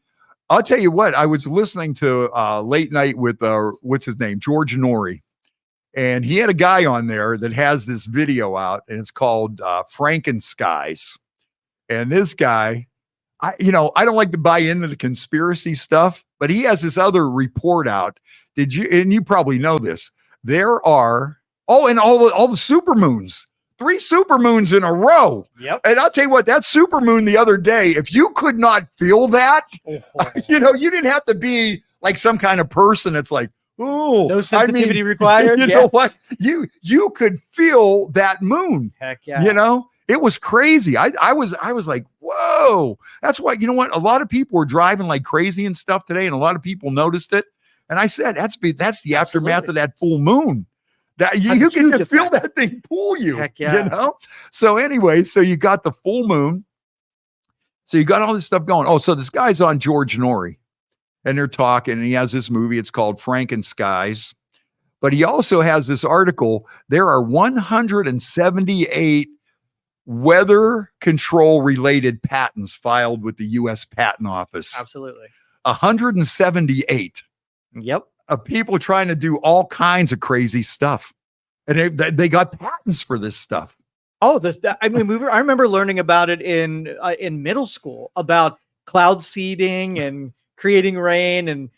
I'll tell you what, I was listening to Late Night with, what's his name? George Norrie. And he had a guy on there that has this video out and it's called Frankenskies. And this guy, I don't like to buy into the conspiracy stuff, but he has this other report out. And you probably know this. There are, all the supermoons, 3 supermoons in a row. Yep. And I'll tell you what, that supermoon the other day, if you could not feel that, you didn't have to be like some kind of person that's like, oh, no sensitivity required. You know what? You could feel that moon. Heck yeah. It was crazy. I was like, whoa. That's why, you know what? A lot of people were driving like crazy and stuff today, and a lot of people noticed it. And I said, that's the aftermath of that full moon. That you can just feel that thing pull you. Heck yeah. So anyway, so you got the full moon. So you got all this stuff going. Oh, so this guy's on George Norrie, and they're talking, and he has this movie. It's called Frankenskies. But he also has this article. There are 178 weather control related patents filed with the U.S. Patent Office. Absolutely. 178. Yep. Of people trying to do all kinds of crazy stuff. And they got patents for this stuff. Oh, I remember learning about it in middle school about cloud seeding and creating rain and,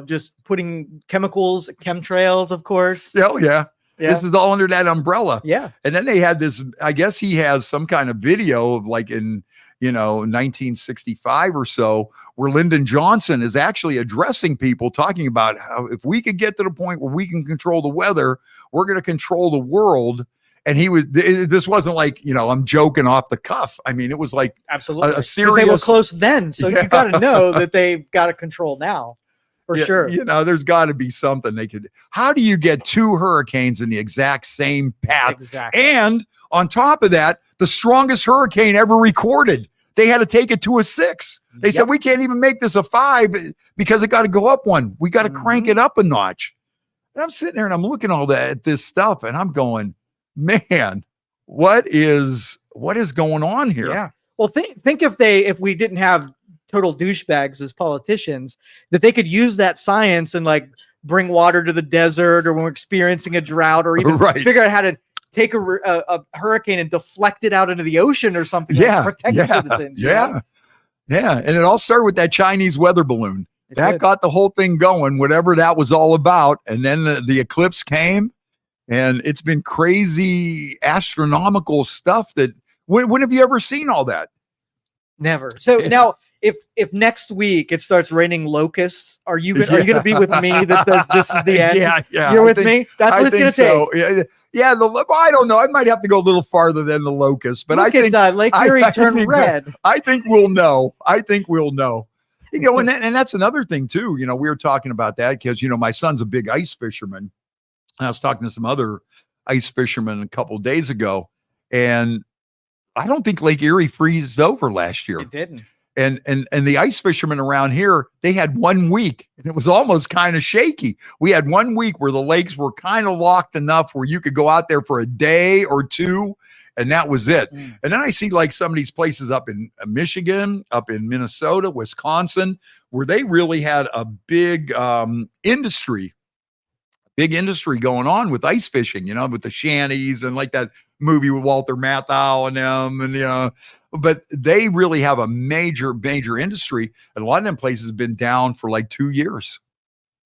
just putting chemicals, chemtrails, of course. Oh, yeah. Yeah. This is all under that umbrella. Yeah. And then they had this, I guess he has some kind of video of like in, 1965 or so, where Lyndon Johnson is actually addressing people, talking about how if we could get to the point where we can control the weather, we're going to control the world. And this wasn't like, I'm joking off the cuff. I mean, it was like absolutely a serious. They were close then. So you got to know that they've got to control now. For sure. There's got to be something they could. How do you get two hurricanes in the exact same path? Exactly. And on top of that, the strongest hurricane ever recorded. They had to take it to a 6. They said, we can't even make this a 5 because it got to go up 1. We got to crank it up a notch. And I'm sitting there and I'm looking at this stuff and I'm going, man, what is going on here? Yeah. Well, think if we didn't have total douchebags as politicians, that they could use that science and like bring water to the desert, or when we're experiencing a drought, or even figure out how to take a hurricane and deflect it out into the ocean or something. Yeah. Like protect citizens. Yeah. Yeah. And it all started with that Chinese weather balloon. That got the whole thing going, whatever that was all about. And then the eclipse came, and it's been crazy astronomical stuff that when have you ever seen all that? Never. So now if next week it starts raining locusts, are you going to be with me that says this is the end? Yeah. You're with me? That's what it's going to take. Yeah. I don't know. I might have to go a little farther than the locusts, but I think Lake Erie turned red. I think we'll know. And that's another thing too. We were talking about that because, my son's a big ice fisherman. And I was talking to some other ice fishermen a couple of days ago, and I don't think Lake Erie freezed over last year. It didn't. And the ice fishermen around here, they had 1 week and it was almost kind of shaky. We had 1 week where the lakes were kind of locked enough where you could go out there for a day or two, and that was it. And then I see like some of these places up in Michigan, up in Minnesota, Wisconsin, where they really had a big industry going on with ice fishing, with the shanties and like that movie with Walter Matthau and them, and but they really have a major industry, and a lot of them places have been down for like 2 years.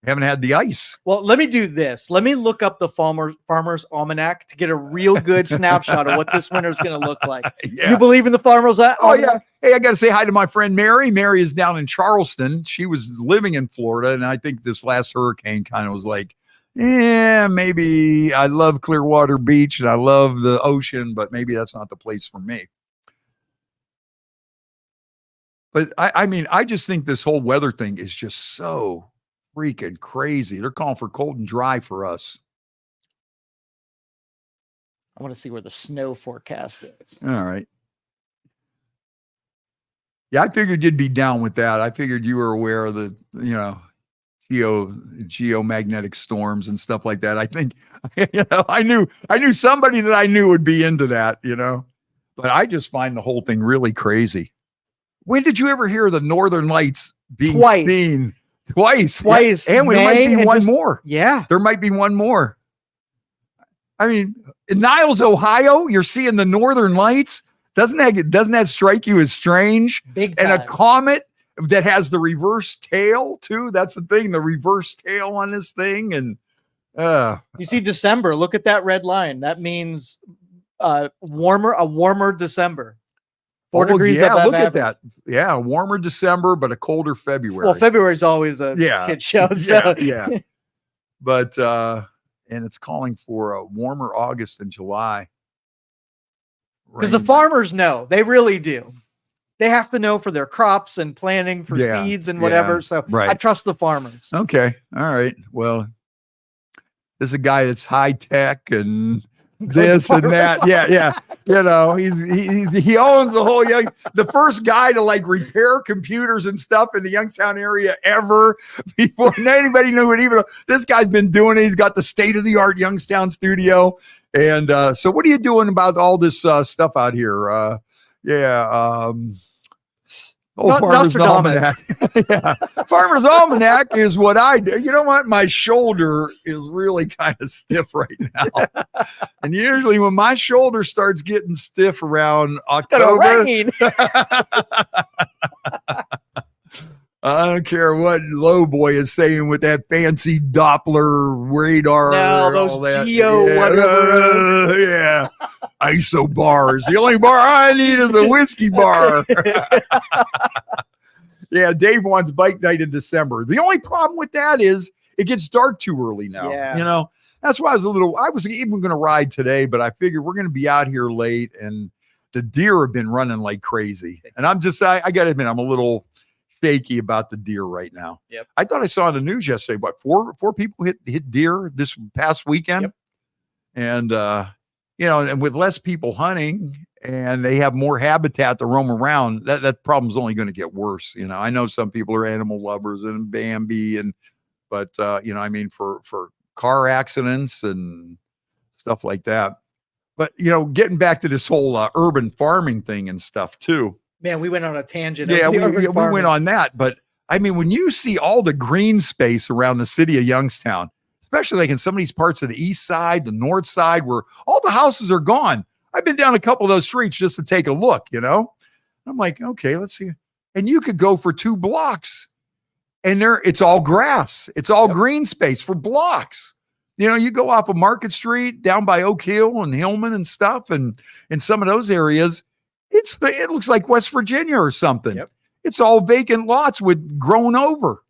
They haven't had the ice. Well, let me do this. Let me look up the Farmer's Almanac to get a real good snapshot of what this winter is going to look like. You believe in the Farmer's Almanac? Oh yeah. Hey, I got to say hi to my friend Mary. Mary is down in Charleston. She was living in Florida, and I think this last hurricane kind of was like, maybe I love Clearwater Beach and I love the ocean, but maybe that's not the place for me. But I just think this whole weather thing is just so freaking crazy. They're calling for cold and dry for us. I want to see where the snow forecast is. All right. Yeah, I figured you'd be down with that. I figured you were aware of the, geomagnetic storms and stuff like that. I think, I knew somebody that I knew would be into that, but I just find the whole thing really crazy. When did you ever hear the Northern Lights being seen? Twice. Yeah. And there might be one more. Yeah. There might be one more. I mean, in Niles, Ohio, you're seeing the Northern Lights. Doesn't that strike you as strange? Big time. And a comet that has the reverse tail too. That's the thing, the reverse tail on this thing. And you see December, look at that red line. That means a warmer December. 4 degrees above look average. at that. Yeah, a warmer December, but a colder February. Well, February is always a hit show. So. Yeah. But and it's calling for a warmer August and July. Because the farmers know, they really do. They have to know for their crops and planning for seeds and whatever. So I trust the farmers. Okay. All right. Well, this is a guy that's high tech and this and that. Yeah. He owns the whole the first guy to like repair computers and stuff in the Youngstown area ever before anybody knew it. Even this guy's been doing it. He's got the state-of-the-art Youngstown Studio. And so what are you doing about all this stuff out here? Farmer's Almanac. Farmer's Almanac is what I do. You know what? My shoulder is really kind of stiff right now. And usually when my shoulder starts getting stiff around October, I don't care what low boy is saying with that fancy Doppler radar. No, those geo whatever. Yeah. ISO bars. The only bar I need is a whiskey bar. Yeah, Dave wants bike night in December. The only problem with that is it gets dark too early now. Yeah. You know, that's why I was even going to ride today, but I figured we're going to be out here late and the deer have been running like crazy. And I got to admit, I'm a little shaky about the deer right now. Yep. I thought I saw in the news yesterday, four people hit deer this past weekend. Yep. And, and with less people hunting and they have more habitat to roam around, that problem's only going to get worse. You know, I know some people are animal lovers and Bambi but for car accidents and stuff like that. But, getting back to this whole urban farming thing and stuff too. Man, we went on a tangent. Yeah, we went on that. But I mean, when you see all the green space around the city of Youngstown, especially like in some of these parts of the east side, the north side, where all the houses are gone. I've been down a couple of those streets just to take a look, I'm like, okay, let's see. And you could go for 2 blocks and it's all grass. It's all green space for blocks. You go off of Market Street down by Oak Hill and Hillman and stuff. And in some of those areas, it looks like West Virginia or something. Yep. It's all vacant lots with grown over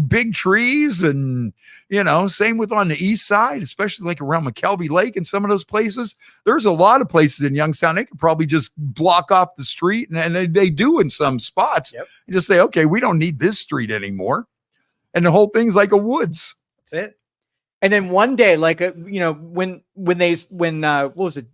big trees. And, same with on the east side, especially like around McKelvey Lake and some of those places. There's a lot of places in Youngstown. They could probably just block off the street and they do in some spots. Yep. And just say, okay, we don't need this street anymore. And the whole thing's like a woods. That's it. And then one day, like, when what was it?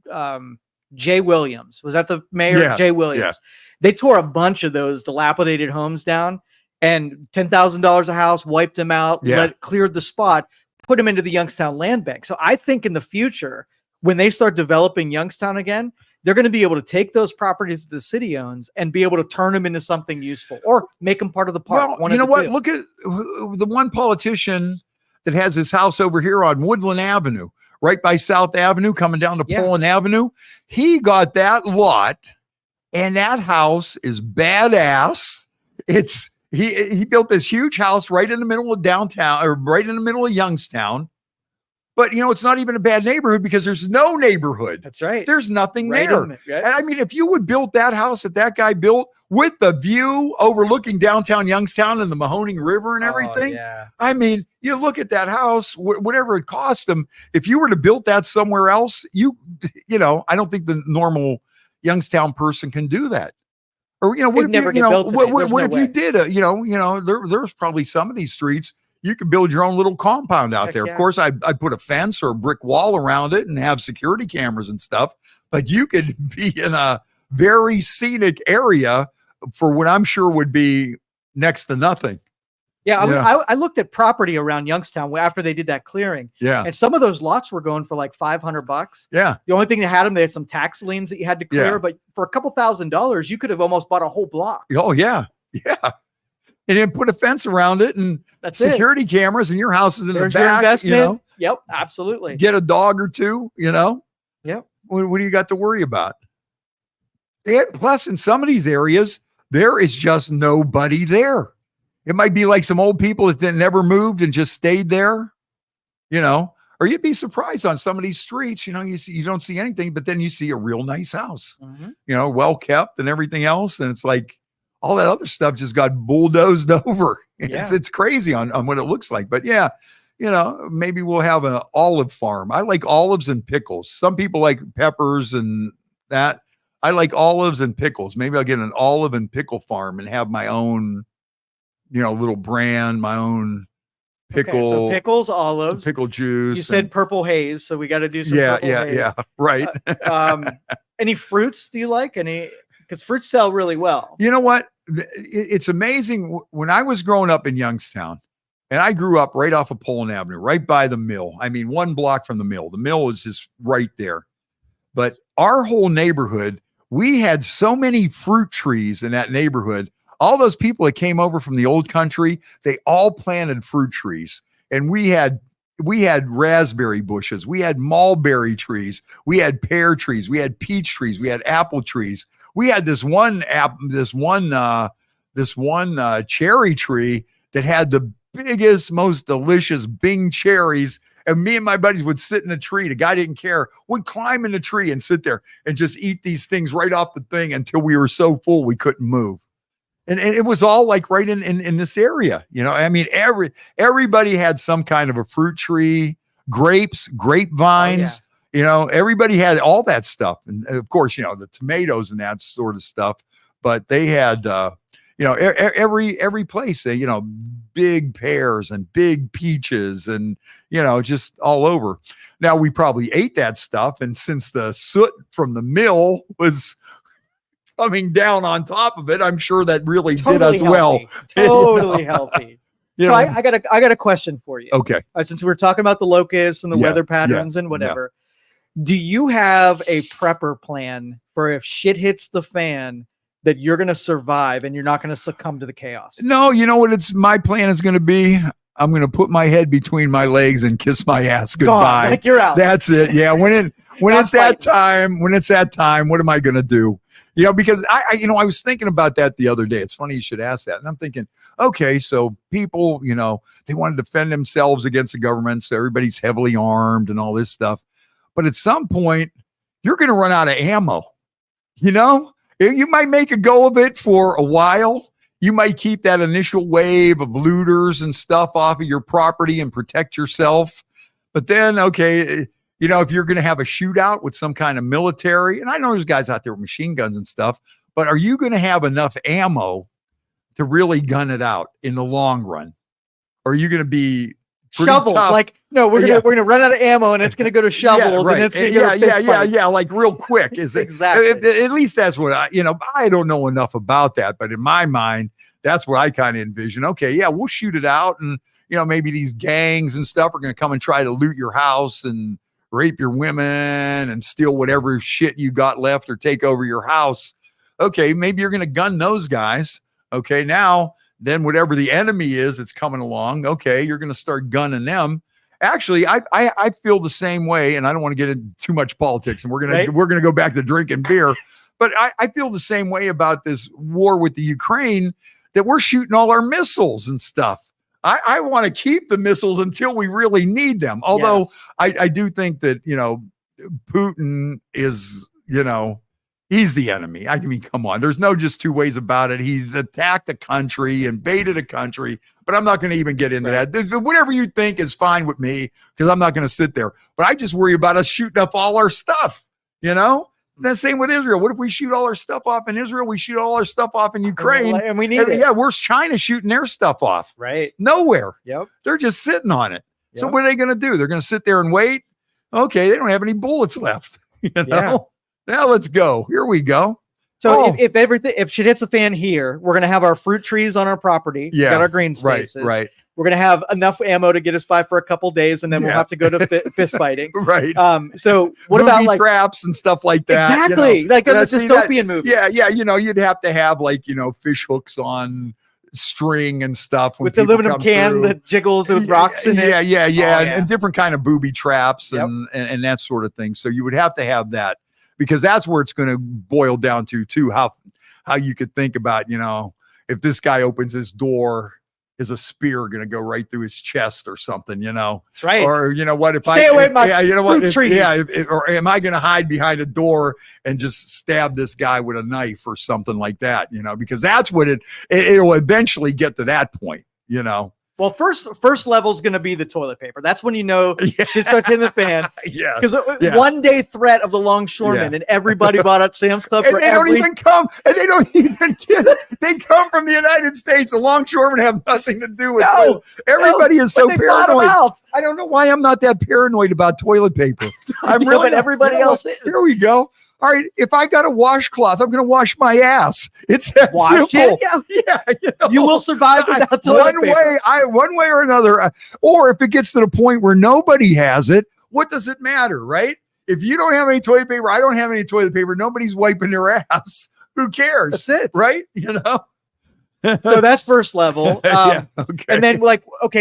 Jay Williams, was that the mayor? Yeah, Jay Williams. yeah. They tore a bunch of those dilapidated homes down and $10,000 a house, wiped them out, cleared the spot, put them into the Youngstown Land Bank. So I think in the future, when they start developing Youngstown again, they're going to be able to take those properties that the city owns and be able to turn them into something useful or make them part of the park. Well, you know what? Look at the one politician that has his house over here on Woodland Avenue, right by South Avenue, coming down to Poland Avenue. He got that lot, and that house is badass. He built this huge house right in the middle of downtown, or right in the middle of Youngstown. But, it's not even a bad neighborhood because there's no neighborhood. That's right. There's nothing Right there. on it, right? And I mean, if you would build that house that guy built with the view overlooking downtown Youngstown and the Mahoning River and everything, yeah. I mean, you look at that house, whatever it cost them, if you were to build that somewhere else, I don't think the normal Youngstown person can do that. Or, what if you did there's probably some of these streets you could build your own little compound out there. Yeah. Of course, I'd put a fence or a brick wall around it and have security cameras and stuff, but you could be in a very scenic area for what I'm sure would be next to nothing. Yeah, I looked at property around Youngstown after they did that clearing. Yeah. And some of those lots were going for like $500. Yeah. The only thing they had some tax liens that you had to clear, Yeah. but for a couple $1,000s, you could have almost bought a whole block. Oh, yeah. Yeah. And then put a fence around it and That's security cameras, and your house is in There's the your back. investment. Yep, absolutely. Get a dog or two, Yep. What do you got to worry about? And plus, in some of these areas, there is just nobody there. It might be like some old people that never moved and just stayed there, or you'd be surprised on some of these streets, you don't see anything, but then you see a real nice house, well kept and everything else. And it's like all that other stuff just got bulldozed over. It's crazy on what it looks like. But yeah, maybe we'll have an olive farm. I like olives and pickles. Some people like peppers and that. I like olives and pickles. Maybe I'll get an olive and pickle farm and have my own, little brand, my own pickle. Okay, so pickles, olives, pickle juice. You said purple haze, so we got to do some. Purple haze. Yeah. Right. Any fruits do you like? Because fruits sell really well. You know what? It's amazing. When I was growing up in Youngstown, and I grew up right off of Poland Avenue, right by the mill. I mean, 1 block from the mill. The mill is just right there. But our whole neighborhood, we had so many fruit trees in that neighborhood. All those people that came over from the old country, they all planted fruit trees. And we had raspberry bushes, we had mulberry trees, we had pear trees, we had peach trees, we had apple trees. We had this one this one cherry tree that had the biggest, most delicious Bing cherries. And me and my buddies would sit in a tree. The guy didn't care, would climb in the tree and sit there and just eat these things right off the thing until we were so full we couldn't move. And it was all like right in this area. You know, I mean, everybody had some kind of a fruit tree, grapes, grapevines. You know, everybody had all that stuff. And of course, you know, the tomatoes and that sort of stuff. But they had, you know, every place, you know, big pears and big peaches and, you know, just all over. Now, we probably ate that stuff. And since the soot from the mill was coming down on top of it, I'm sure that really did us well. Totally healthy. So I got a question for you. Okay. Since we're talking about the locusts and the weather patterns and whatever, do you have a prepper plan for if shit hits the fan that you're going to survive and you're not going to succumb to the chaos? No, you know what my plan is going to be? I'm going to put my head between my legs and kiss my ass goodbye. God, like you're out. That's it. Yeah. When it's that time, what am I going to do? You know, because I was thinking about that the other day. It's funny you should ask that. And I'm thinking, okay, so people, you know, they want to defend themselves against the government. So everybody's heavily armed and all this stuff. But at some point, you're going to run out of ammo. You know, you might make a go of it for a while. You might keep that initial wave of looters and stuff off of your property and protect yourself. But then, okay, you know, if you're going to have a shootout with some kind of military, and I know there's guys out there with machine guns and stuff, but are you going to have enough ammo to really gun it out in the long run? Or are you going to be shovels? Tough? Like, no, we're gonna run out of ammo and it's gonna go to shovels and it's gonna go like real quick. Is it exactly? At least that's what I don't know enough about that, but in my mind, that's what I kind of envision. Okay, yeah, we'll shoot it out, and you know, maybe these gangs and stuff are gonna come and try to loot your house and rape your women and steal whatever shit you got left or take over your house. Okay, maybe you're gonna gun those guys. Okay, now then whatever the enemy is that's coming along, okay, you're going to start gunning them. Actually, I feel the same way, and I don't want to get into too much politics, and we're gonna go back to drinking beer, but I feel the same way about this war with the Ukraine, that we're shooting all our missiles and stuff. I want to keep the missiles until we really need them. Although I do think that, you know, Putin is, you know, he's the enemy. I mean, come on. There's no just two ways about it. He's attacked a country, invaded a country, but I'm not going to even get into that. Whatever you think is fine with me, because I'm not going to sit there. But I just worry about us shooting up all our stuff, you know? The same with Israel. What if we shoot all our stuff off in Israel? We shoot all our stuff off in Ukraine. And we need it. Yeah, where's China shooting their stuff off? Right. Nowhere. Yep. They're just sitting on it. Yep. So what are they going to do? They're going to sit there and wait? Okay, they don't have any bullets left. You know? Yeah. Now let's go. Here we go. So if shit hits the fan here, we're gonna have our fruit trees on our property. Yeah, we got our green spaces. Right. We're gonna have enough ammo to get us by for a couple days, and then we'll have to go to fist fighting. Right. So what movie about like traps and stuff like that? Exactly. You know? Like the dystopian movie. Yeah. You know, you'd have to have like, you know, fish hooks on string and stuff with the aluminum can that jiggles with rocks in it. Yeah. And different kind of booby traps and that sort of thing. So you would have to have that, because that's where it's going to boil down to too, how you could think about, you know, if this guy opens his door, is a spear going to go right through his chest or something, you know? That's right. Or, you know what, if Stay away from my fruit tree. Or am I going to hide behind a door and just stab this guy with a knife or something like that, you know? Because that's what it'll eventually get to that point, you know? Well, first level is going to be the toilet paper. That's when you know shit starts hitting the fan. Yeah. Because one day threat of the longshoremen, and everybody bought at Sam's Club. And they don't even come get it. They come from the United States. The longshoremen have nothing to do with it. Everybody is so paranoid. I don't know why I'm not that paranoid about toilet paper. I'm really, but everybody else is. Here we go. All right, if I got a washcloth, I'm going to wash my ass. It's that simple. Yeah. You know, you will survive without toilet paper. One way or another. Or if it gets to the point where nobody has it, what does it matter, right? If you don't have any toilet paper, I don't have any toilet paper, nobody's wiping their ass. Who cares? That's it. Right? You know? So that's first level. Okay. And then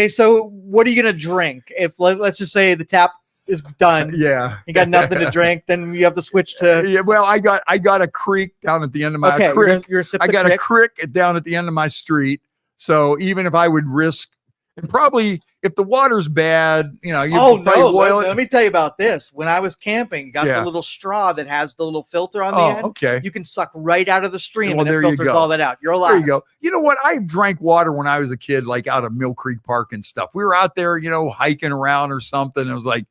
so what are you going to drink? If let's just say the tap is done. Yeah. You got nothing to drink. Then you have to switch to. Yeah. Well, I got a creek down at the end of my creek. I got a creek down at the end of my street. So even if I would risk, and probably if the water's bad, you know, let me tell you about this. When I was camping, got the little straw that has the little filter on the end. Okay. You can suck right out of the stream, and it filters all that out. You're alive. There you go. You know what? I drank water when I was a kid, like out of Mill Creek Park and stuff. We were out there, you know, hiking around or something. It was like,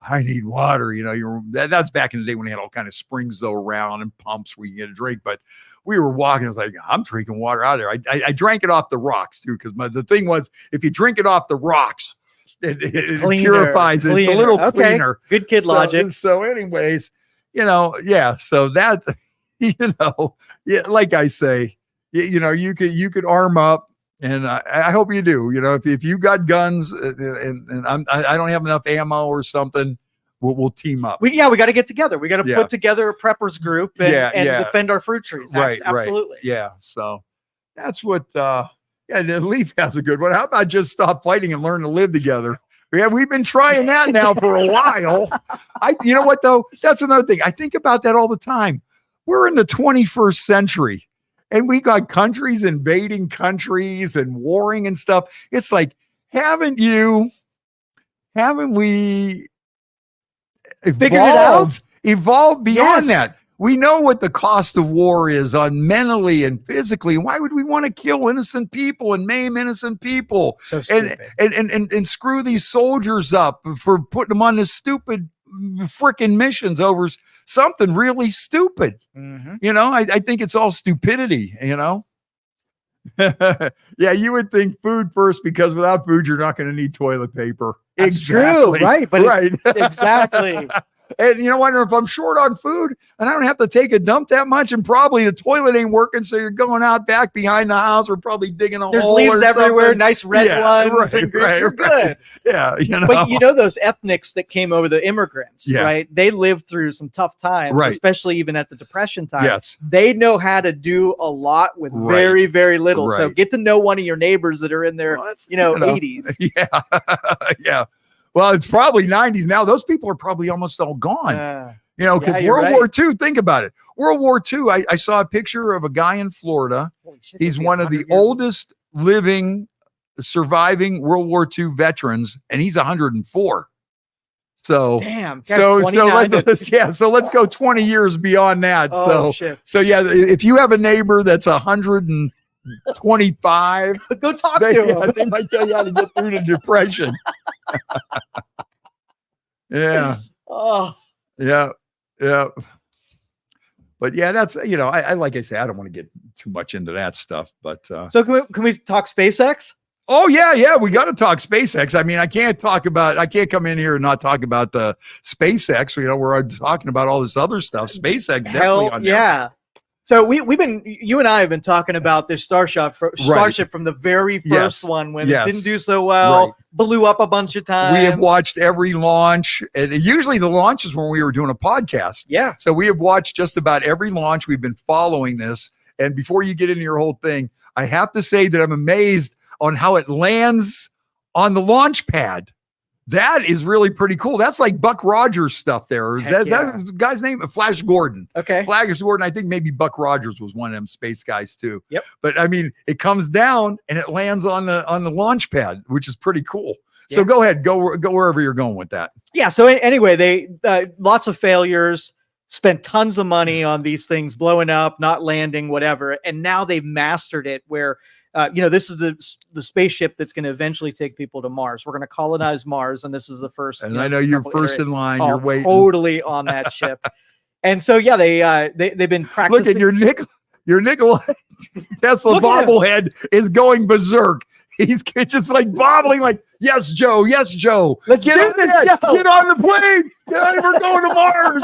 I need water. You know, that's back in the day when they had all kind of springs though around and pumps where you get a drink. But we were walking. I was like, I'm drinking water out there. I drank it off the rocks too, because the thing was, if you drink it off the rocks, it purifies it. It's a little cleaner. Good kid logic. So, anyways, you know, yeah. So that, you know, yeah, like I say, you know, you could arm up. And I hope you do. You know, if you got guns and I don't have enough ammo or something, we'll team up. We got to get together. We got to put together a preppers group and defend our fruit trees. Right, absolutely. Right. Yeah. So that's what. The Leaf has a good one. How about just stop fighting and learn to live together? We've been trying that now for a while. You know what though? That's another thing. I think about that all the time. We're in the 21st century. And we got countries invading countries and warring and stuff. It's like, haven't we figured it out? Evolved beyond that. We know what the cost of war is on mentally and physically. Why would we want to kill innocent people and maim innocent people? So stupid. And screw these soldiers up for putting them on this stupid freaking missions over something really stupid. You know, I think it's all stupidity, you know. Yeah, you would think food first, because without food you're not going to need toilet paper. That's exactly true, right? But exactly. And you know what? If I'm short on food and I don't have to take a dump that much, and probably the toilet ain't working, so you're going out back behind the house, or probably digging a hole. There's leaves everywhere, something. Nice red ones. You're good. Yeah, you know. But you know those ethnics that came over, the immigrants, right? They lived through some tough times, especially even at the Depression time. Yes. They know how to do a lot with very, very little. So get to know one of your neighbors that are in their, 80s. Yeah. Yeah. Well, it's probably 90s now. Those people are probably almost all gone. You know, because World War II, think about it. World War II, I saw a picture of a guy in Florida. He's one of the oldest living, surviving World War II veterans, and he's 104. So, so let's go 20 years beyond that. So yeah, if you have a neighbor that's 125, go talk to him. They might tell you how to get through the Depression. Yeah. Oh. Yeah. Yeah. But yeah, that's, you know, I like I say, I don't want to get too much into that stuff, but so can we talk SpaceX? Oh yeah, we got to talk SpaceX. I mean, I can't come in here and not talk about the SpaceX. You know, we're talking about all this other stuff. SpaceX, definitely on there. Yeah. So you and I have been talking about this Starship from the very first one when it didn't do so well, blew up a bunch of times. We have watched every launch, and usually the launch is when we were doing a podcast. Yeah. So we have watched just about every launch. We've been following this. And before you get into your whole thing, I have to say that I'm amazed on how it lands on the launch pad. That is really pretty cool. That's like Buck Rogers stuff there. Is that guy's name? Flash Gordon. Okay. Flash Gordon. I think maybe Buck Rogers was one of them space guys too. Yep. But I mean, it comes down and it lands on the launch pad, which is pretty cool. So go ahead, go wherever you're going with that. Yeah. So anyway, they lots of failures, spent tons of money on these things blowing up, not landing, whatever. And now they've mastered it where this is the spaceship that's going to eventually take people to Mars. We're going to colonize Mars, and this is the first. And I know you're first in line. You're waiting. Totally on that ship. And so they've been practicing. Look at your Nikola Tesla bobblehead is going berserk. He's just like bobbling, like yes, Joe. Let's get on this. Get on the plane. We're going to Mars.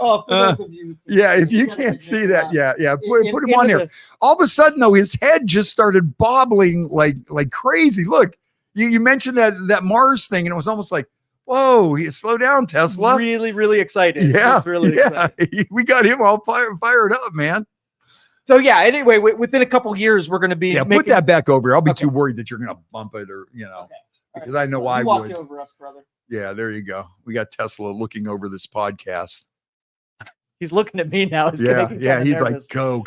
Oh, for those of you. Yeah, if you can't see that, put him on here. All of a sudden, though, his head just started bobbling like crazy. Look, you mentioned that Mars thing, and it was almost like, whoa, slow down, Tesla. Really, really excited. Yeah, excited. We got him all fired up, man. So yeah, anyway, within a couple years, we're going to be put that back over here. I'll be too worried that you're going to bump it or. Okay. because I know I walk would. Over us, brother. Yeah, there you go. We got Tesla looking over this podcast. He's looking at me now. He's He's nervous. like, go.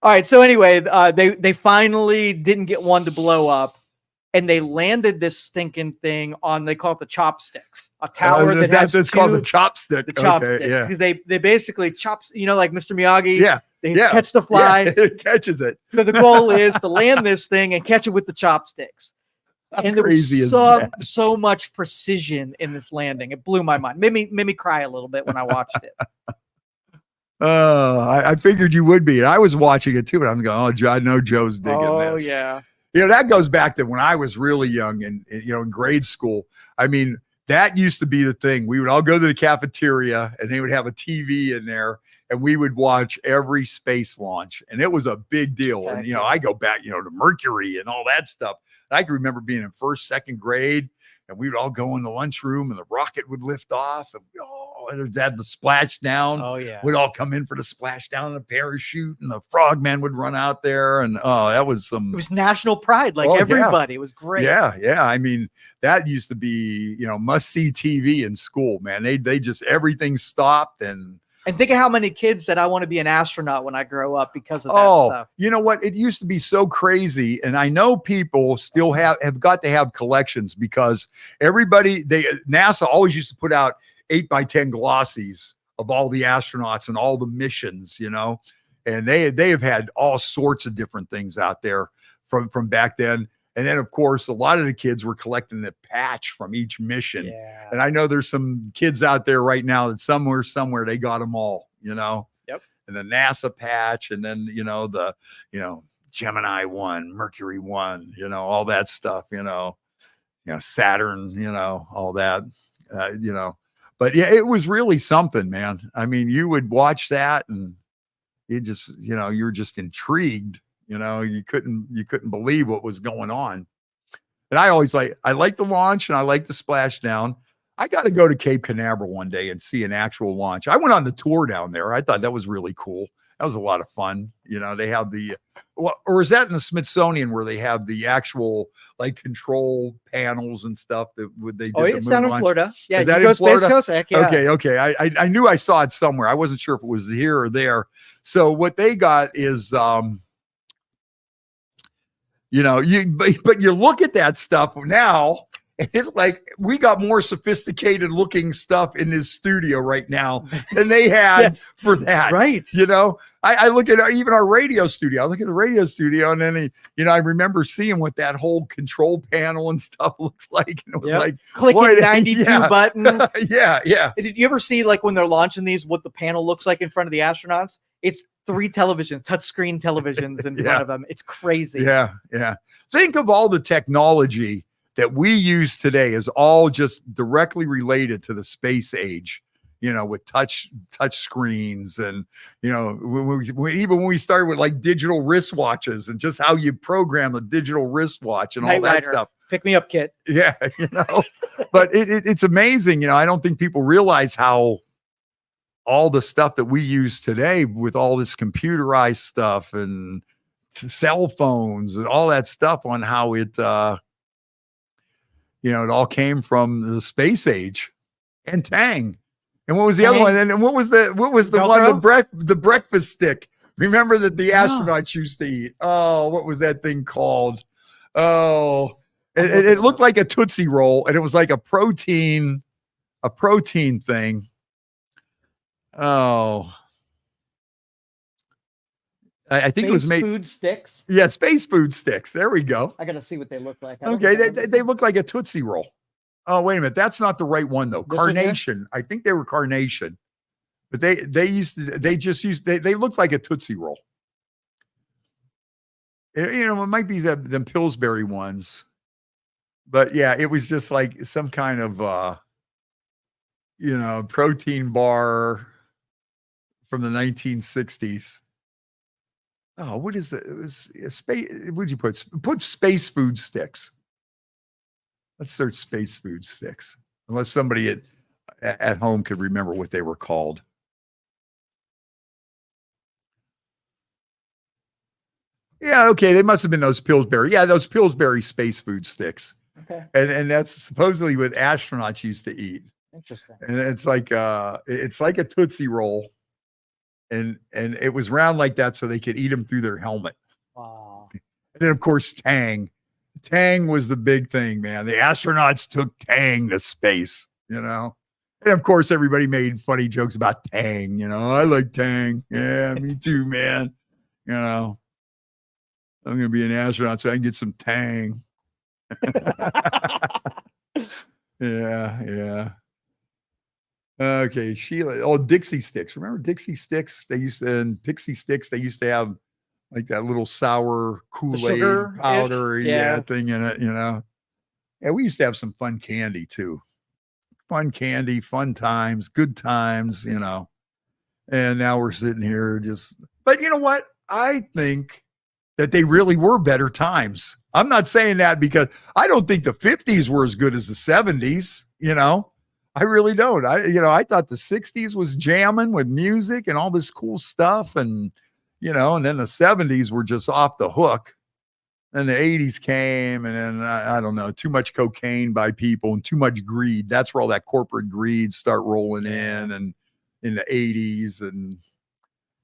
All right. So anyway, they finally didn't get one to blow up, and they landed this stinking thing on, they call it the chopsticks, a tower that's called the chopstick. The chopstick, yeah, because they basically like Mr. Miyagi. Yeah, they catch the fly. Yeah, it catches it. So the goal is to land this thing and catch it with the chopsticks. And there was so much precision in this landing. It blew my mind. Made me cry a little bit when I watched it. I figured you would be. I was watching it too, and I'm going, I know Joe's digging this. Oh, yeah. That goes back to when I was really young and, in grade school. I mean, that used to be the thing. We would all go to the cafeteria and they would have a TV in there and we would watch every space launch. And it was a big deal. And, I go back, to Mercury and all that stuff. And I can remember being in first, second grade and we would all go in the lunchroom and the rocket would lift off and had the splashdown. Oh, yeah. We'd all come in for the splashdown and the parachute and the frogman would run out there. And that was it was national pride. Like everybody. It was great. Yeah. Yeah. I mean, that used to be, must see TV in school, man. They just, everything stopped. And think of how many kids said, I want to be an astronaut when I grow up because of that stuff. You know what? It used to be so crazy. And I know people still have got to have collections because NASA always used to put out 8x10 glossies of all the astronauts and all the missions, and they have had all sorts of different things out there from back then. And then, of course, a lot of the kids were collecting the patch from each mission. Yeah. And I know there's some kids out there right now that somewhere they got them all, Yep. And the NASA patch, and then, the, Gemini 1, Mercury 1, all that stuff, Saturn, all that, But yeah, it was really something, man. I mean, you would watch that and you just, you're just intrigued. You couldn't believe what was going on. And I like the launch and I like the splashdown. I got to go to Cape Canaveral one day and see an actual launch. I went on the tour down there. I thought that was really cool. That was a lot of fun. They have or is that in the Smithsonian where they have the actual control panels and stuff that they did? Oh, it's down in Florida. Yeah, you go Space Coast. Heck yeah. Okay. I knew I saw it somewhere. I wasn't sure if it was here or there. So what they got is, but you look at that stuff now. It's like we got more sophisticated looking stuff in this studio right now than they had for that. Right. I look at even our radio studio. I look at the radio studio and then, I remember seeing what that whole control panel and stuff looks like. And it was like clicking 92 buttons. Yeah. Did you ever see when they're launching these, what the panel looks like in front of the astronauts? It's 3 televisions, touchscreen televisions in front of them. It's crazy. Yeah. Think of all the technology that we use today is all just directly related to the space age, with touch screens and, even when we started with digital wristwatches and just how you program a digital wristwatch and all that stuff. Pick me up, kid. Yeah. But it's amazing. I don't think people realize how all the stuff that we use today with all this computerized stuff and cell phones and all that stuff on how it, it all came from the space age and Tang. And what was the other one? And what was the Velcro? one? The breakfast stick. Remember that the astronauts used to eat. Oh, what was that thing called? Oh, it looked like a Tootsie Roll and it was like a protein thing. Oh, I think it was made food sticks. Yeah, space food sticks. There we go. I gotta see what they look like. Okay, they look like a Tootsie Roll. Oh, wait a minute. That's not the right one though. Carnation. I think they were Carnation. But they looked like a Tootsie Roll. It might be them Pillsbury ones. But yeah, it was just like some kind of protein bar from the 1960s. Oh, what is that? It was space. What'd you put? Put space food sticks. Let's search space food sticks. Unless somebody at home could remember what they were called. Yeah, okay. They must have been those Pillsbury. Yeah, those Pillsbury space food sticks. Okay. And that's supposedly what astronauts used to eat. Interesting. And it's like a Tootsie Roll. And it was round like that so they could eat them through their helmet. Wow. And then of course Tang. Tang was the big thing, man. The astronauts took Tang to space, you know. And of course everybody made funny jokes about Tang, you know. I like Tang. Yeah, me too, man. You know. I'm gonna be an astronaut so I can get some Tang. Yeah. Okay, Sheila. Oh, Dixie Sticks. Remember Dixie Sticks? And Pixie Sticks. They used to have like that little sour Kool-Aid powder thing in it, you know. Yeah, we used to have some fun candy too. Fun candy, fun times, good times, you know. And now we're sitting here but you know what? I think that they really were better times. I'm not saying that because I don't think the 50s were as good as the 70s, you know. I really don't. I thought the 60s was jamming with music and all this cool stuff. And, you know, and then the 70s were just off the hook. And the 80s came, and then I don't know, too much cocaine by people and too much greed. That's where all that corporate greed start rolling in, and in the 80s, and,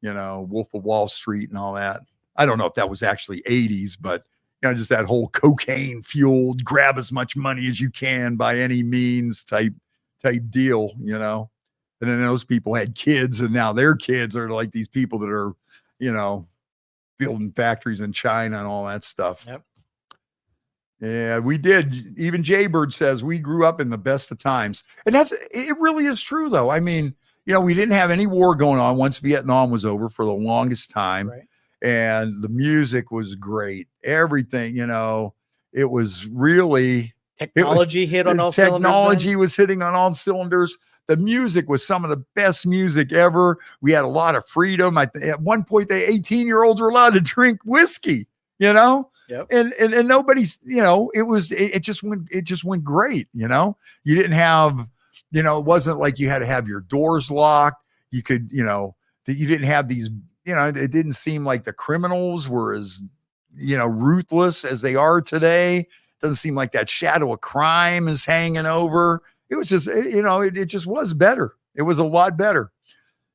you know, Wolf of Wall Street and all that. I don't know if that was actually 80s, but, you know, just that whole cocaine fueled, grab as much money as you can by any means type deal, you know. And then those people had kids, and now their kids are like these people that are, you know, building factories in China and all that stuff. Yep. Yeah, we did. Even Jaybird says we grew up in the best of times. And it really is true though. I mean, you know, we didn't have any war going on once Vietnam was over for the longest time. Right. And the music was great. Everything, you know, it was really technology hit on all cylinders. Technology was hitting on all cylinders. The music was some of the best music ever. We had a lot of freedom. At one point, the 18-year-olds were allowed to drink whiskey, you know? Yep. And nobody's, you know, it just went great, you know? You didn't have, you know, it wasn't like you had to have your doors locked. You could, you know, that you didn't have these, you know, it didn't seem like the criminals were as, you know, ruthless as they are today. Doesn't seem like that shadow of crime is hanging over. It was just, you know, it just was better. It was a lot better.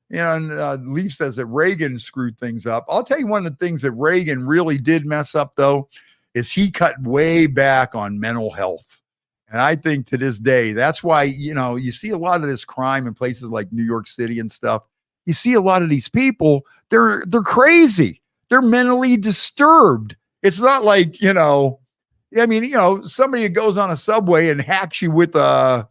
You know, and Leaf says that Reagan screwed things up. I'll tell you one of the things that Reagan really did mess up, though, is he cut way back on mental health. And I think to this day, that's why, you know, you see a lot of this crime in places like New York City and stuff. You see a lot of these people, they're crazy. They're mentally disturbed. It's not like, you know, I mean, you know, somebody that goes on a subway and hacks you with a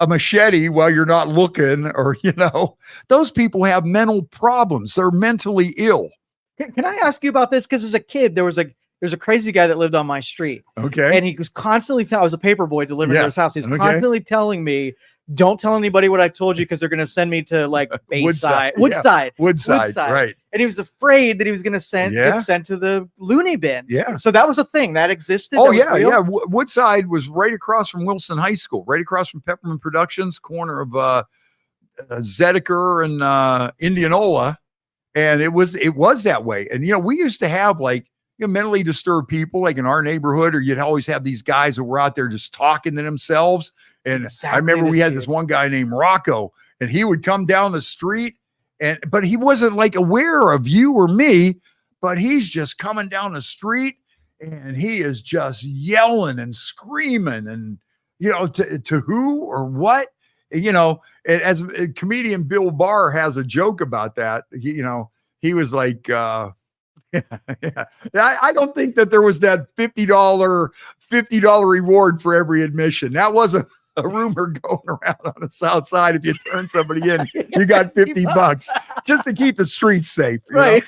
machete while you're not looking, or, you know, those people have mental problems. They're mentally ill. Can I ask you about this? Because as a kid, there's a crazy guy that lived on my street. Okay. And he was constantly I was a paper boy delivering to his house. He was constantly telling me, don't tell anybody what I told you because they're going to send me to like Woodside. Right. And he was afraid that he was going to get sent to the loony bin. Yeah. So that was a thing that existed. Oh, yeah. Woodside was right across from Wilson High School, right across from Peppermint Productions, corner of Zedeker and Indianola. And it was that way. And, you know, we used to have like, you know, mentally disturbed people like in our neighborhood, or you'd always have these guys that were out there just talking to themselves. And exactly, I remember we had this one guy named Rocco, and he would come down the street, but he wasn't like aware of you or me, but he's just coming down the street and he is just yelling and screaming, and, you know, to who or what, you know. As comedian Bill Barr has a joke about that. He was like, I don't think that there was that $50 reward for every admission. That wasn't a rumor going around on the South Side. If you turn somebody in, you got $50 just to keep the streets safe. Right.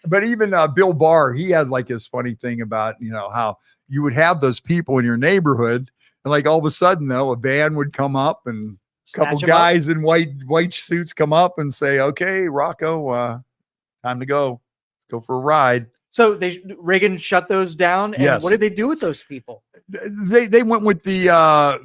But even Bill Barr, he had like this funny thing about, you know, how you would have those people in your neighborhood, and like all of a sudden, though, a van would come up and a couple guys in white suits come up and say, "Okay, Rocco, time to go. Go for a ride." So Reagan shut those down. And what did they do with those people? They went with the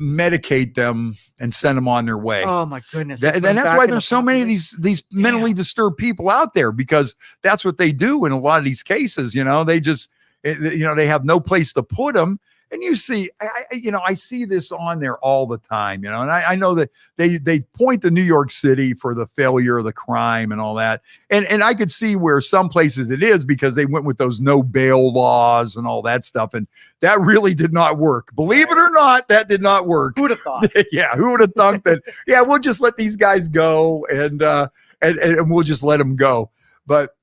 medicate them and send them on their way. Oh my goodness. And that's why there's so many of these mentally disturbed people out there, because that's what they do in a lot of these cases. You know, they just, you know, they have no place to put them. And you see, I see this on there all the time, and I know that they point to New York City for the failure of the crime and all that. And I could see where some places it is because they went with those no bail laws and all that stuff. And that really did not work. Believe it or not, that did not work. Who would have thought? Yeah. Who would have thought that? Yeah, we'll just let these guys go and we'll just let them go. But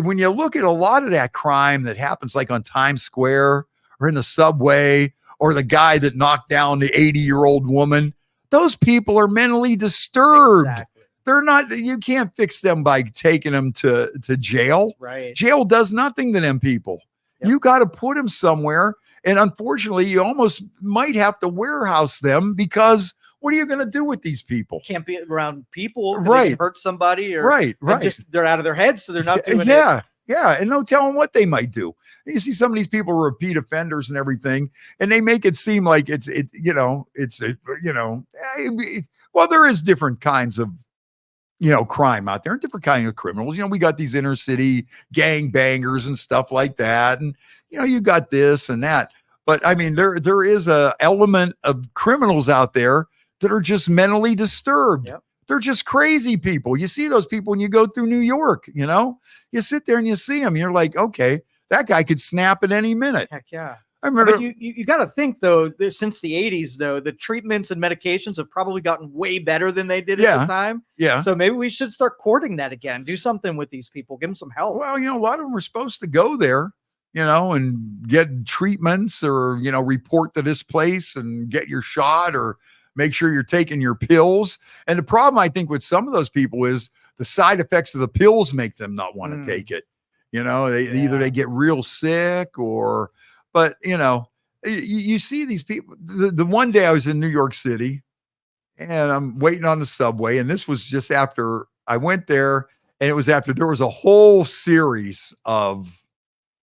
when you look at a lot of that crime that happens like on Times Square or in the subway, or the guy that knocked down the 80-year-old woman, those people are mentally disturbed. Exactly. They're not, you can't fix them by taking them to jail. Right. Jail does nothing to them people. Yep. You got to put them somewhere. And unfortunately, you almost might have to warehouse them because what are you going to do with these people? Can't be around people. Right. They can hurt somebody or right. they're out of their heads. So they're not doing it. Yeah, and no telling what they might do. And you see some of these people are repeat offenders and everything, and they make it seem like well, there is different kinds of crime out there, and different kinds of criminals. We got these inner city gang bangers and stuff like that, and you got this and that. But I mean, there is a element of criminals out there that are just mentally disturbed. Yep. They're just crazy people. You see those people when you go through New York, you sit there and you see them. You're like, okay, that guy could snap at any minute. Heck yeah. I remember. But you got to think though, since the 80s though, the treatments and medications have probably gotten way better than they did at the time. Yeah. So maybe we should start courting that again. Do something with these people. Give them some help. Well, a lot of them were supposed to go there, and get treatments or, report to this place and get your shot or make sure you're taking your pills. And the problem, I think, with some of those people is the side effects of the pills make them not want to take it. Either they get real sick but you see these people. The one day I was in New York City and I'm waiting on the subway. And this was just after I went there, and it was after there was a whole series of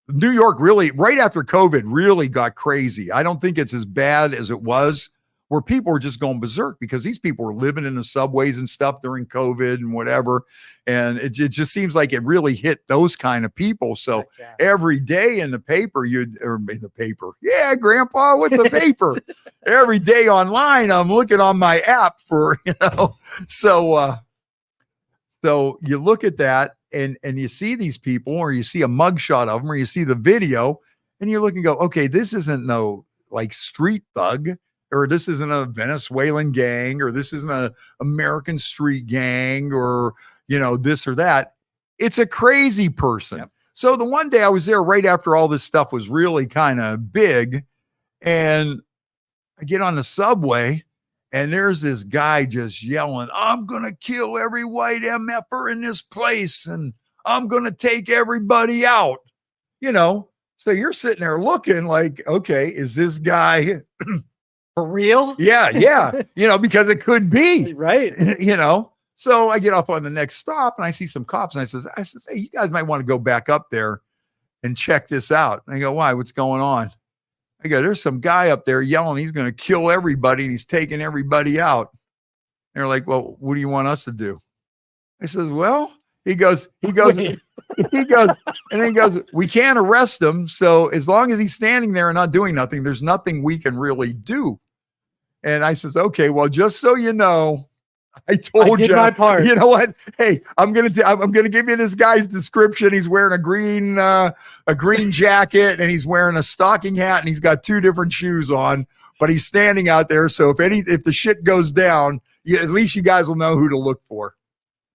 New York really, right after COVID, really got crazy. I don't think it's as bad as it was, where people were just going berserk because these people were living in the subways and stuff during COVID and whatever. And it just seems like it really hit those kind of people. So every day in the paper, yeah, Grandpa, what's the paper? Every day online, I'm looking on my app for, so you look at that and you see these people, or you see a mugshot of them, or you see the video, and you look and go, okay, this isn't no like street thug, or this isn't a Venezuelan gang, or this isn't a American street gang, or, this or that. It's a crazy person. Yep. So the one day I was there right after all this stuff was really kind of big, and I get on the subway and there's this guy just yelling, I'm going to kill every white MFer in this place, and I'm going to take everybody out, So you're sitting there looking like, okay, is this guy for real? Yeah. Because it could be. Right. So I get off on the next stop and I see some cops, and I says, hey, you guys might want to go back up there and check this out. And I go, why? What's going on? I go, there's some guy up there yelling he's going to kill everybody and he's taking everybody out. And they're like, well, what do you want us to do? I says, well, he goes, and then he goes, we can't arrest him. So as long as he's standing there and not doing nothing, there's nothing we can really do. And I says, okay, well, just so you know, I did my part. You know what? Hey, I'm gonna give you this guy's description. He's wearing a green jacket, and he's wearing a stocking hat, and he's got two different shoes on, but he's standing out there. So if the shit goes down, at least you guys will know who to look for.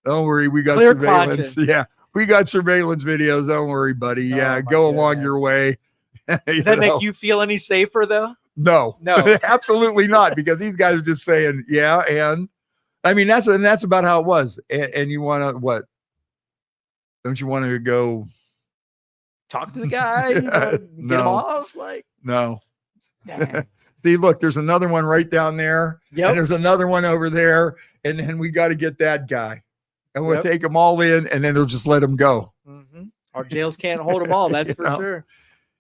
Don't worry, we got clear surveillance. conscience. Yeah, we got surveillance videos. Don't worry, buddy. Yeah, go along your way. Does that make you feel any safer though? No, no, absolutely not. Because these guys are just saying, yeah, and I mean that's about how it was. And you want to what? Don't you want to go talk to the guy? Get him off? Like no. See, look, there's another one right down there. Yep. And there's another one over there, and then we got to get that guy. And we'll take them all in, and then they'll just let them go. Mm-hmm. Our jails can't hold them all. That's for sure.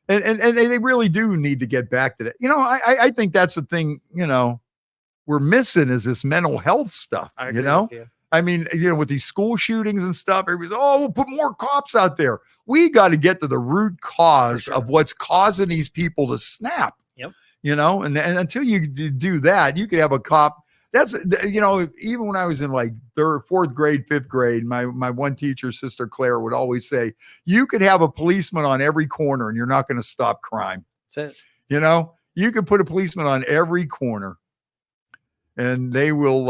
And they really do need to get back to that. I think that's the thing, we're missing is this mental health stuff, I mean, with these school shootings and stuff, everybody's, we'll put more cops out there. We got to get to the root cause of what's causing these people to snap. Yep. and until you do that, you could have a cop. That's, even when I was in like fourth grade, fifth grade, my one teacher, Sister Claire, would always say, you could have a policeman on every corner and you're not going to stop crime. That's it. You could put a policeman on every corner and they will,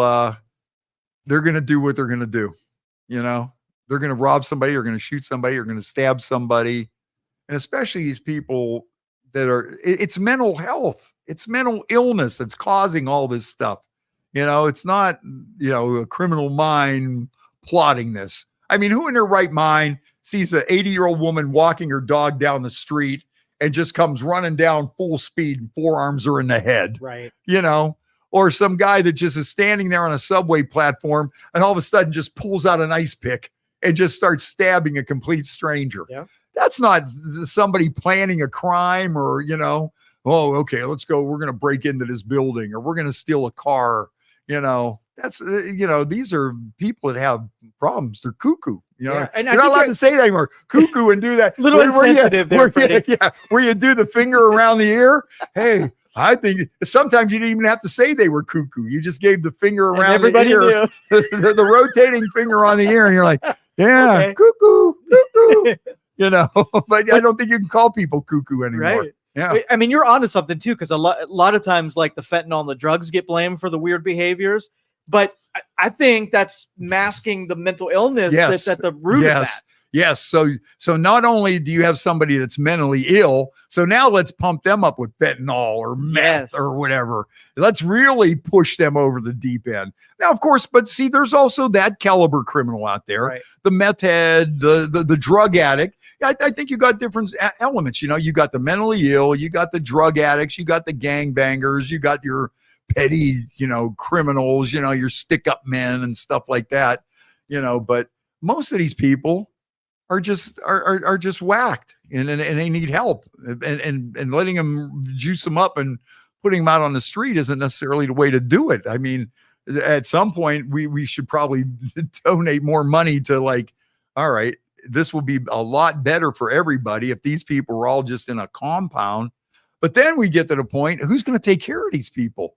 they're going to do what they're going to do. They're going to rob somebody, or going to shoot somebody, or going to stab somebody. And especially these people that it's mental health. It's mental illness that's causing all this stuff. It's not, a criminal mind plotting this. I mean, who in their right mind sees an 80-year-old woman walking her dog down the street and just comes running down full speed and forearms are in the head? Right. Or some guy that just is standing there on a subway platform and all of a sudden just pulls out an ice pick and just starts stabbing a complete stranger. Yeah. That's not somebody planning a crime or, oh, okay, let's go. We're going to break into this building, or we're going to steal a car. That's, these are people that have problems. They're cuckoo. And you're not allowed to say that anymore. Cuckoo and do that. Little insensitive there, Freddie. Where you do the finger around the ear. Hey, I think sometimes you didn't even have to say they were cuckoo. You just gave the finger around everybody the ear, the rotating finger on the ear, and you're like, yeah, okay. Cuckoo. But I don't think you can call people cuckoo anymore. Right. Yeah. I mean, you're onto something too, because a lot of times, like the fentanyl and the drugs get blamed for the weird behaviors, but I think that's masking the mental illness that's at the root of that. Yes. So not only do you have somebody that's mentally ill, so now let's pump them up with fentanyl or meth or whatever. Let's really push them over the deep end. Now, of course, but see, there's also that caliber criminal out there, right? The meth head, the drug addict. I think you got different elements. You got the mentally ill, you got the drug addicts, you got the gangbangers, you got your petty, criminals, your stick-up men and stuff like that. But most of these people are just whacked and they need help, and letting them juice them up and putting them out on the street isn't necessarily the way to do it. I mean, at some point we should probably donate more money to, like, all right, this will be a lot better for everybody if these people were all just in a compound. But then we get to the point, who's going to take care of these people?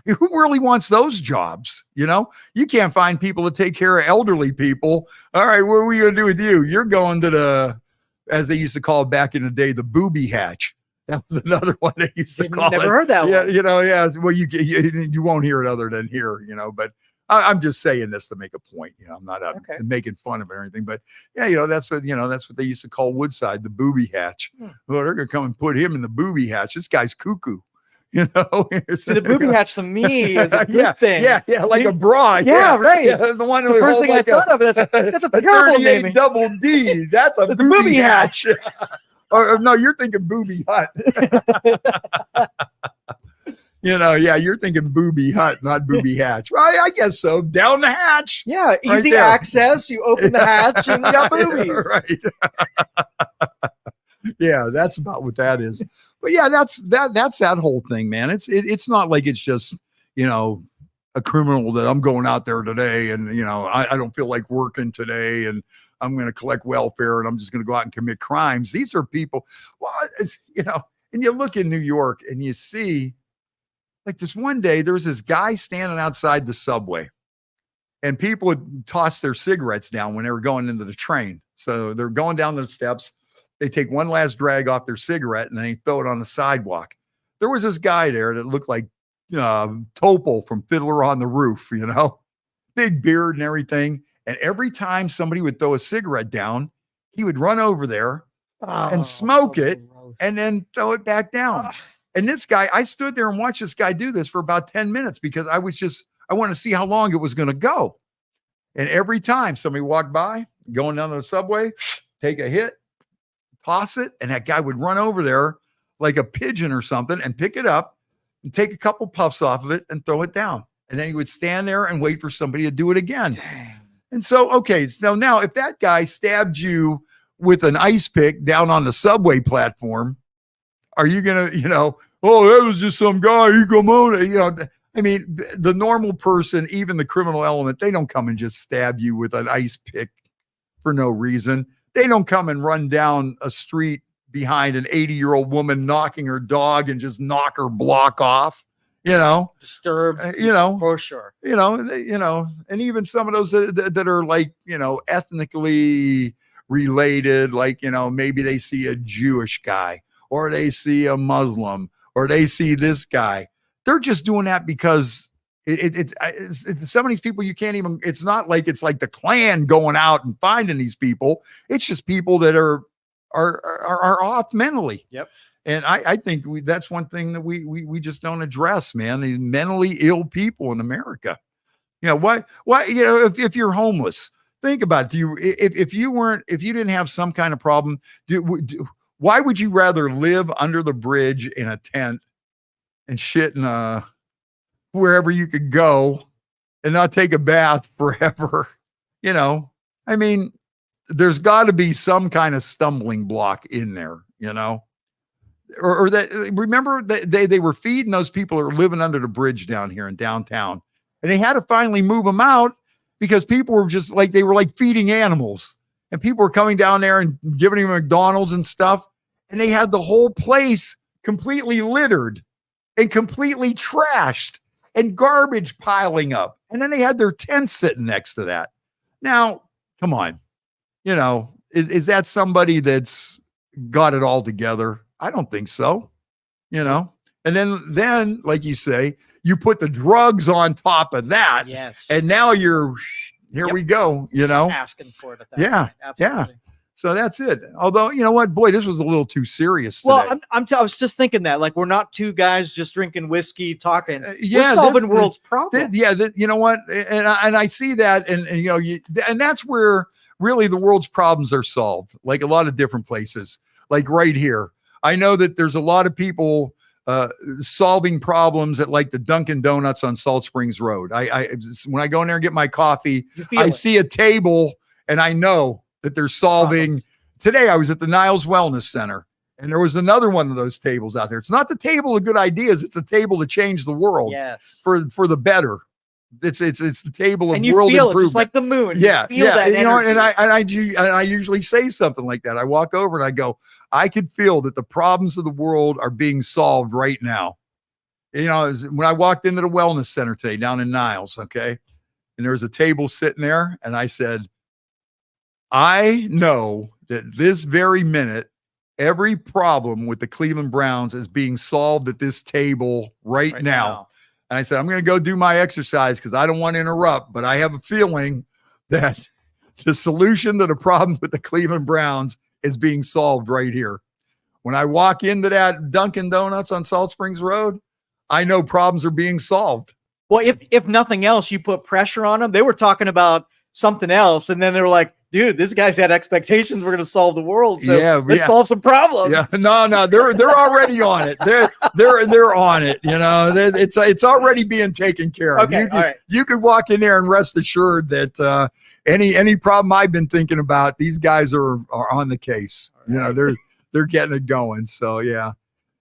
Who really wants those jobs? You can't find people to take care of elderly people. All right, what are we going to do with you? You're going to the, as they used to call it back in the day, the booby hatch. That was another one they used to call it. Never heard that one. Yeah. Well, you won't hear it other than here, but I'm just saying this to make a point. I'm not making fun of it or anything, but that's what they used to call Woodside, the booby hatch. Well, they're going to come and put him in the booby hatch. This guy's cuckoo. See, the booby hatch to me is a good thing. Yeah, like a bra. Yeah, right. Yeah, the one the first thing I thought of. That's a terrible name. Double D. That's a booby hatch. Or no, you're thinking booby hut. You're thinking booby hut, not booby hatch. Well, I guess so. Down the hatch. Yeah, easy access. You open the hatch and you got boobies. Right. Yeah, that's about what that is. But yeah, that's that whole thing, man. It's not like it's just, a criminal that I'm going out there today and, I don't feel like working today and I'm going to collect welfare and I'm just going to go out and commit crimes. These are people, and you look in New York and you see, like, this one day there was this guy standing outside the subway and people would toss their cigarettes down when they were going into the train. So they're going down the steps. They take one last drag off their cigarette and they throw it on the sidewalk. There was this guy there that looked like Topol from Fiddler on the Roof, big beard and everything. And every time somebody would throw a cigarette down, he would run over there and smoke it and then throw it back down. And this guy, I stood there and watched this guy do this for about 10 minutes because I wanted to see how long it was going to go. And every time somebody walked by, going down the subway, take a hit, toss it, and that guy would run over there like a pigeon or something and pick it up and take a couple puffs off of it and throw it down. And then he would stand there and wait for somebody to do it again. Dang. And so, okay, so now if that guy stabbed you with an ice pick down on the subway platform, are you going to, oh, that was just some guy, you come on, I mean, the normal person, even the criminal element, they don't come and just stab you with an ice pick for no reason. They don't come and run down a street behind an 80-year-old woman knocking her dog and just knock her block off, disturbed, for sure, and even some of those that are like, ethnically related, like, maybe they see a Jewish guy or they see a Muslim or they see this guy. They're just doing that because it's some of these people you can't even, it's not like it's like the Klan going out and finding these people. It's just people that are off mentally. Yep. And I think that's one thing that we just don't address, man. These mentally ill people in America. Why if you're homeless, think about it. If you didn't have some kind of problem, why would you rather live under the bridge in a tent and shit in wherever you could go and not take a bath forever? I mean, there's got to be some kind of stumbling block in there, or that, remember that they were feeding those people that were living under the bridge down here in downtown, and they had to finally move them out because people were just like, they were like feeding animals, and people were coming down there and giving them McDonald's and stuff. And they had the whole place completely littered and completely trashed and garbage piling up. And then they had their tent sitting next to that. Now, come on, is that somebody that's got it all together? I don't think so, And then, like you say, you put the drugs on top of that. Yes. And now here we go, asking for it at that point. Absolutely. Yeah. So that's it. Although, you know what, boy, this was a little too serious today. Well, I was just thinking that, like, we're not two guys just drinking whiskey, talking. We're solving world's problems. You know what? And I see that. And and that's where really the world's problems are solved. Like a lot of different places, like right here. I know that there's a lot of people solving problems at like the Dunkin' Donuts on Salt Springs Road. When I go in there and get my coffee, I see a table and I know that they're solving problems. Today I was at the Niles Wellness Center and there was another one of those tables out there. It's not the table of good ideas. It's a table to change the world for the better. It's the table of world improvement. It's like the moon. Yeah. You feel that energy. And I usually say something like that. I walk over and I go, I could feel that the problems of the world are being solved right now. When I walked into the wellness center today down in Niles, okay, and there was a table sitting there, and I said, I know that this very minute, every problem with the Cleveland Browns is being solved at this table right now. And I said, I'm going to go do my exercise because I don't want to interrupt, but I have a feeling that the solution to the problem with the Cleveland Browns is being solved right here. When I walk into that Dunkin' Donuts on Salt Springs Road, I know problems are being solved. Well, if nothing else, you put pressure on them. They were talking about something else, and then they were like, dude, this guy's had expectations. We're going to solve the world. So let's solve some problems. Yeah, no, they're already on it. They're on it. It's already being taken care of. Okay, you could walk in there and rest assured that any problem I've been thinking about, these guys are on the case. Right. They're getting it going. So yeah,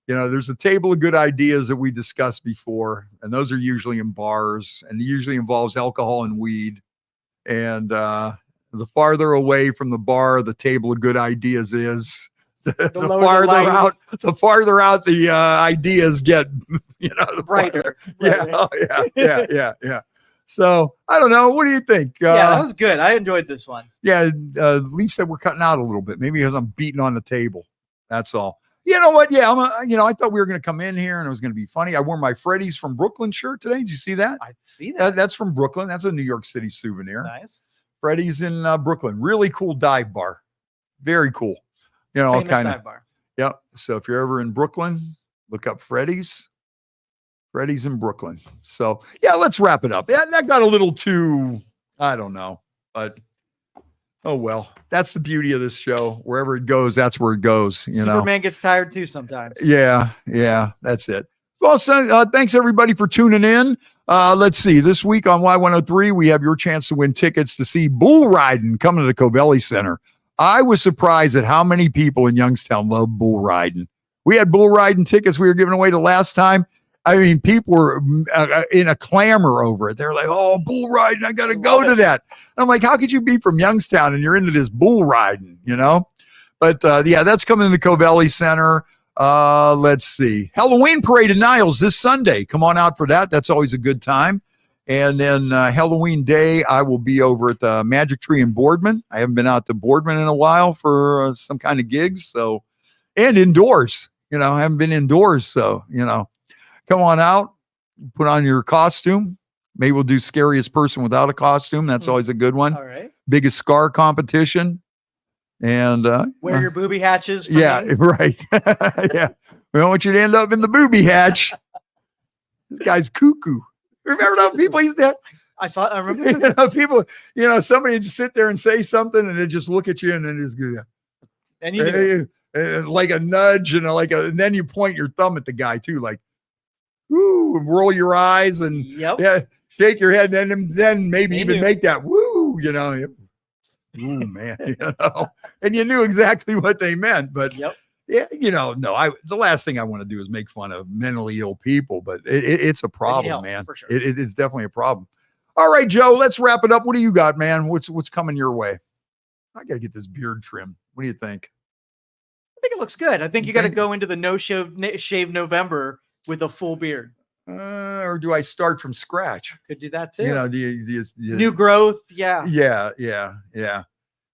there's a table of good ideas that we discussed before, and those are usually in bars, and it usually involves alcohol and weed, and the farther away from the bar the table of good ideas is, the farther out the ideas get, the brighter. Yeah. So I don't know. What do you think? That was good. I enjoyed this one. Yeah. Leaf said we're cutting out a little bit, maybe because I'm beating on the table. That's all. You know what? Yeah. I thought we were going to come in here and it was going to be funny. I wore my Freddie's from Brooklyn shirt today. Did you see that? I see that. That's from Brooklyn. That's a New York City souvenir. Nice. Freddie's in Brooklyn. Really cool dive bar. Very cool. Famous all kind dive of. bar. Yep. So if you're ever in Brooklyn, look up Freddie's. Freddie's in Brooklyn. So yeah, let's wrap it up. That got a little too, I don't know, but oh well. That's the beauty of this show. Wherever it goes, that's where it goes. Superman gets tired too sometimes. Yeah, that's it. Well, so, thanks everybody for tuning in. Let's see. This week on Y103, we have your chance to win tickets to see bull riding coming to the Covelli Center. I was surprised at how many people in Youngstown love bull riding. We had bull riding tickets we were giving away the last time. I mean, people were in a clamor over it. They're like, oh, bull riding, I got to go to that. And I'm like, how could you be from Youngstown and you're into this bull riding, But But yeah, that's coming to the Covelli Center. Let's see. Halloween parade in Niles this Sunday. Come on out for that. That's always a good time. And then Halloween Day, I will be over at the Magic Tree in Boardman. I haven't been out to Boardman in a while for some kind of gigs. So, and indoors, I haven't been indoors. So, come on out, put on your costume. Maybe we'll do scariest person without a costume. That's always a good one. All right. Biggest scar competition. And wear your booby hatches. Yeah, right. Yeah. We don't want you to end up in the booby hatch. This guy's cuckoo. Remember how people used that? I remember. People, somebody just sit there and say something and they just look at you and then just go, and you like a nudge and and then you point your thumb at the guy too, like, woo, and roll your eyes and shake your head and then maybe even make that woo, Ooh, man, and you knew exactly what they meant, but yeah, the last thing I want to do is make fun of mentally ill people, but it's a problem, man. For sure. It's definitely a problem. All right, Joe, let's wrap it up. What do you got, man? What's coming your way? I got to get this beard trimmed. What do you think? I think it looks good. I think you got to go into the no shave November with a full beard. Or do I start from scratch? Could do that too. Do you new growth? Yeah. Yeah.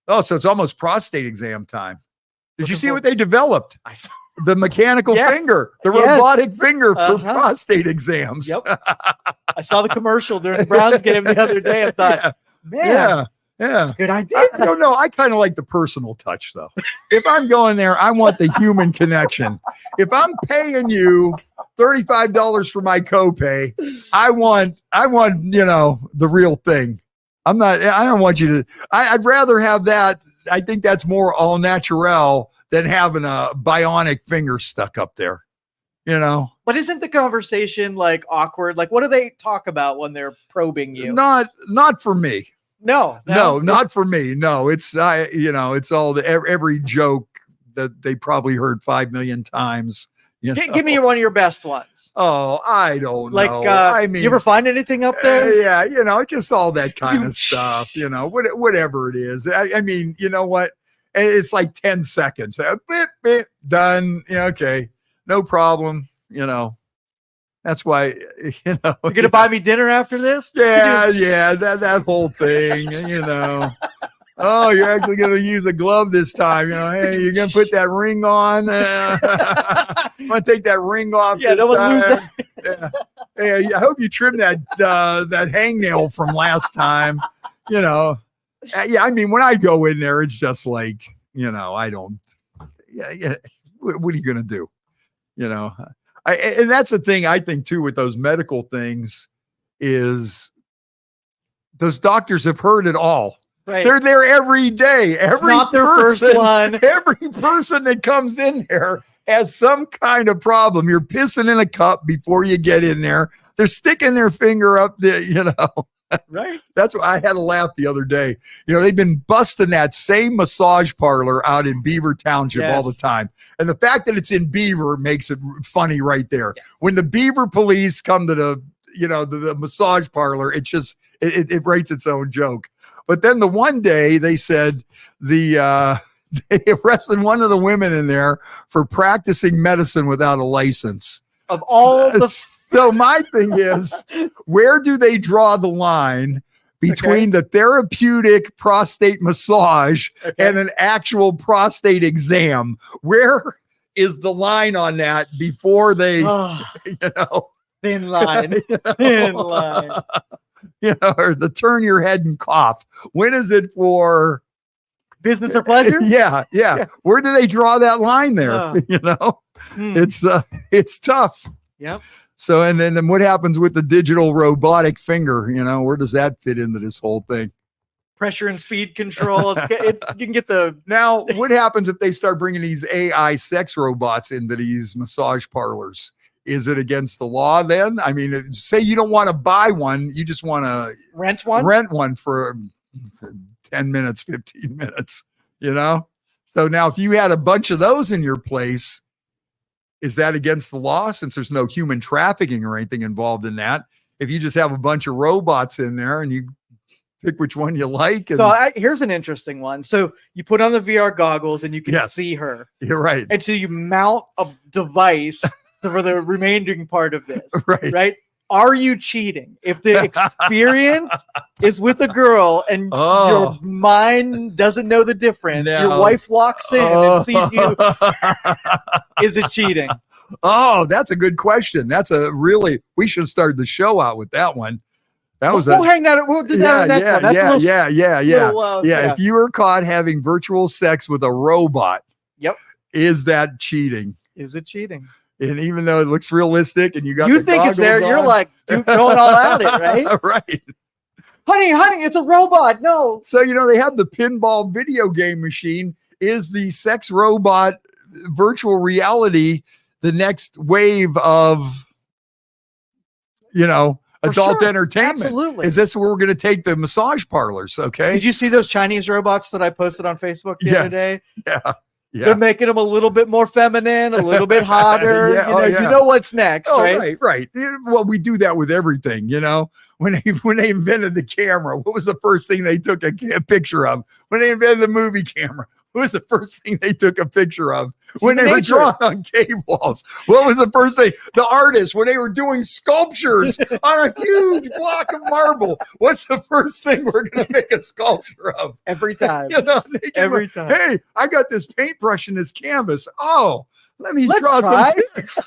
Oh, so it's almost prostate exam time. Did you see what they developed? I saw the mechanical finger, the robotic finger for prostate exams. Yep. I saw the commercial during the Browns game the other day. I thought, man, that's a good idea. I don't know. I kind of like the personal touch, though. If I'm going there, I want the human connection. If I'm paying you $35 for my copay, I want, the real thing. I don't want you to, I'd rather have that. I think that's more all natural than having a bionic finger stuck up there, But isn't the conversation like awkward? Like, what do they talk about when they're probing you? Not for me. No, not for me. No, it's it's all every joke that they probably heard 5 million times. Give me one of your best ones. Oh, I don't know. I mean, you ever find anything up there? Yeah, just all that kind of stuff. Whatever it is. I mean, you know what? It's like 10 seconds. Beep, beep, done. Okay, no problem. That's why, You're going to buy me dinner after this? Yeah, that whole thing, Oh, you're actually going to use a glove this time. Hey, you're going to put that ring on. I'm going to take that ring off. Yeah, no one lose that. Yeah. Hey, I hope you trimmed that hangnail from last time. Yeah, I mean, when I go in there, it's just like, I don't. Yeah. What are you going to do? And that's the thing I think too with those medical things is those doctors have heard it all. Right. They're there every day. Not their first one. Every person that comes in there has some kind of problem. You're pissing in a cup before you get in there. They're sticking their finger up there, Right. That's why I had a laugh the other day. They've been busting that same massage parlor out in Beaver Township all the time. And the fact that it's in Beaver makes it funny right there. Yes. When the Beaver police come to the massage parlor, it writes its own joke. But then the one day they said they arrested one of the women in there for practicing medicine without a license. Of all the so my thing is, where do they draw the line between the therapeutic prostate massage and an actual prostate exam? Where is the line on that before they, thin line, thin line, or the turn your head and cough? When is it for business or pleasure? Yeah. Where do they draw that line there? It's tough. Yep. So, and then what happens with the digital robotic finger? Where does that fit into this whole thing? Pressure and speed control. You can get the. Now, what happens if they start bringing these AI sex robots into these massage parlors? Is it against the law then? I mean, say you don't want to buy one, you just want to rent one for 10 minutes, 15 minutes, So now if you had a bunch of those in your place, is that against the law since there's no human trafficking or anything involved in that? If you just have a bunch of robots in there and you pick which one you like. And so here's an interesting one. So you put on the VR goggles and you can see her. You're right. And so you mount a device for the remaining part of this. Right. Are you cheating? If the experience is with a girl and your mind doesn't know the difference, your wife walks in and sees you, is it cheating? Oh, that's a good question. We should start the show out with that one. We'll do that next one. Yeah. If you were caught having virtual sex with a robot, is that cheating? Is it cheating? And even though it looks realistic and you think it's there, you're like going all out it, right? Right. Honey, it's a robot. No. So, they have the pinball video game machine. Is the sex robot virtual reality the next wave of, adult entertainment? Absolutely. Is this where we're going to take the massage parlors? Okay. Did you see those Chinese robots that I posted on Facebook the other day? Yeah. They're making them a little bit more feminine, a little bit hotter. You know what's next, right? Right. Well, we do that with everything, When they invented the camera, what was the first thing they took a picture of? When they invented the movie camera, what was the first thing they took a picture of? When they were drawing on cave walls, what was the first thing? The artists, when they were doing sculptures on a huge block of marble, what's the first thing we're going to make a sculpture of? Every time. Every time. Hey, I got this paintbrush in this canvas. Oh, let's draw some pics.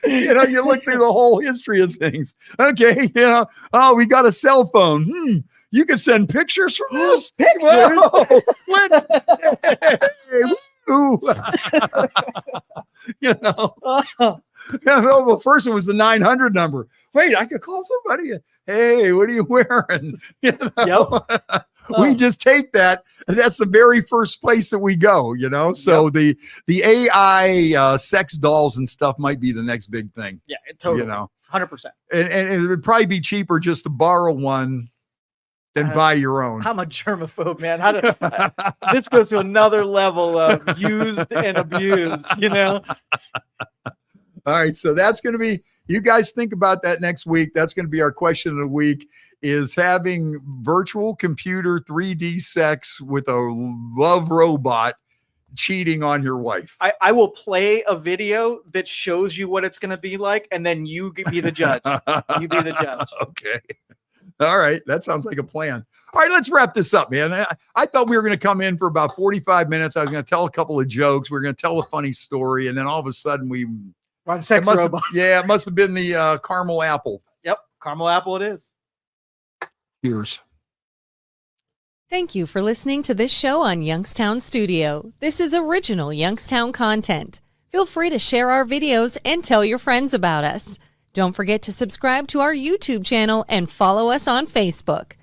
You look through the whole history of things. Okay, we got a cell phone. You can send pictures from this. Pictures? Well, first it was the 900 number. Wait, I could call somebody. Hey, what are you wearing? We just take that, and that's the very first place that we go, So the AI sex dolls and stuff might be the next big thing. Yeah, totally. 100%. And it would probably be cheaper just to borrow one than buy your own. I'm a germaphobe, man. This goes to another level of used and abused, All right, so that's going to be, you guys think about that next week. That's going to be our question of the week, is having virtual computer 3D sex with a love robot cheating on your wife. I will play a video that shows you what it's going to be like, and then you be the judge. You be the judge. Okay. All right. That sounds like a plan. All right, let's wrap this up, man. I thought we were going to come in for about 45 minutes. I was going to tell a couple of jokes. We were going to tell a funny story, and then all of a sudden on sex robots. Yeah, it must have been the caramel apple. Yep, caramel apple it is. Cheers. Thank you for listening to this show on Youngstown Studio. This is original Youngstown content. Feel free to share our videos and tell your friends about us. Don't forget to subscribe to our YouTube channel and follow us on Facebook.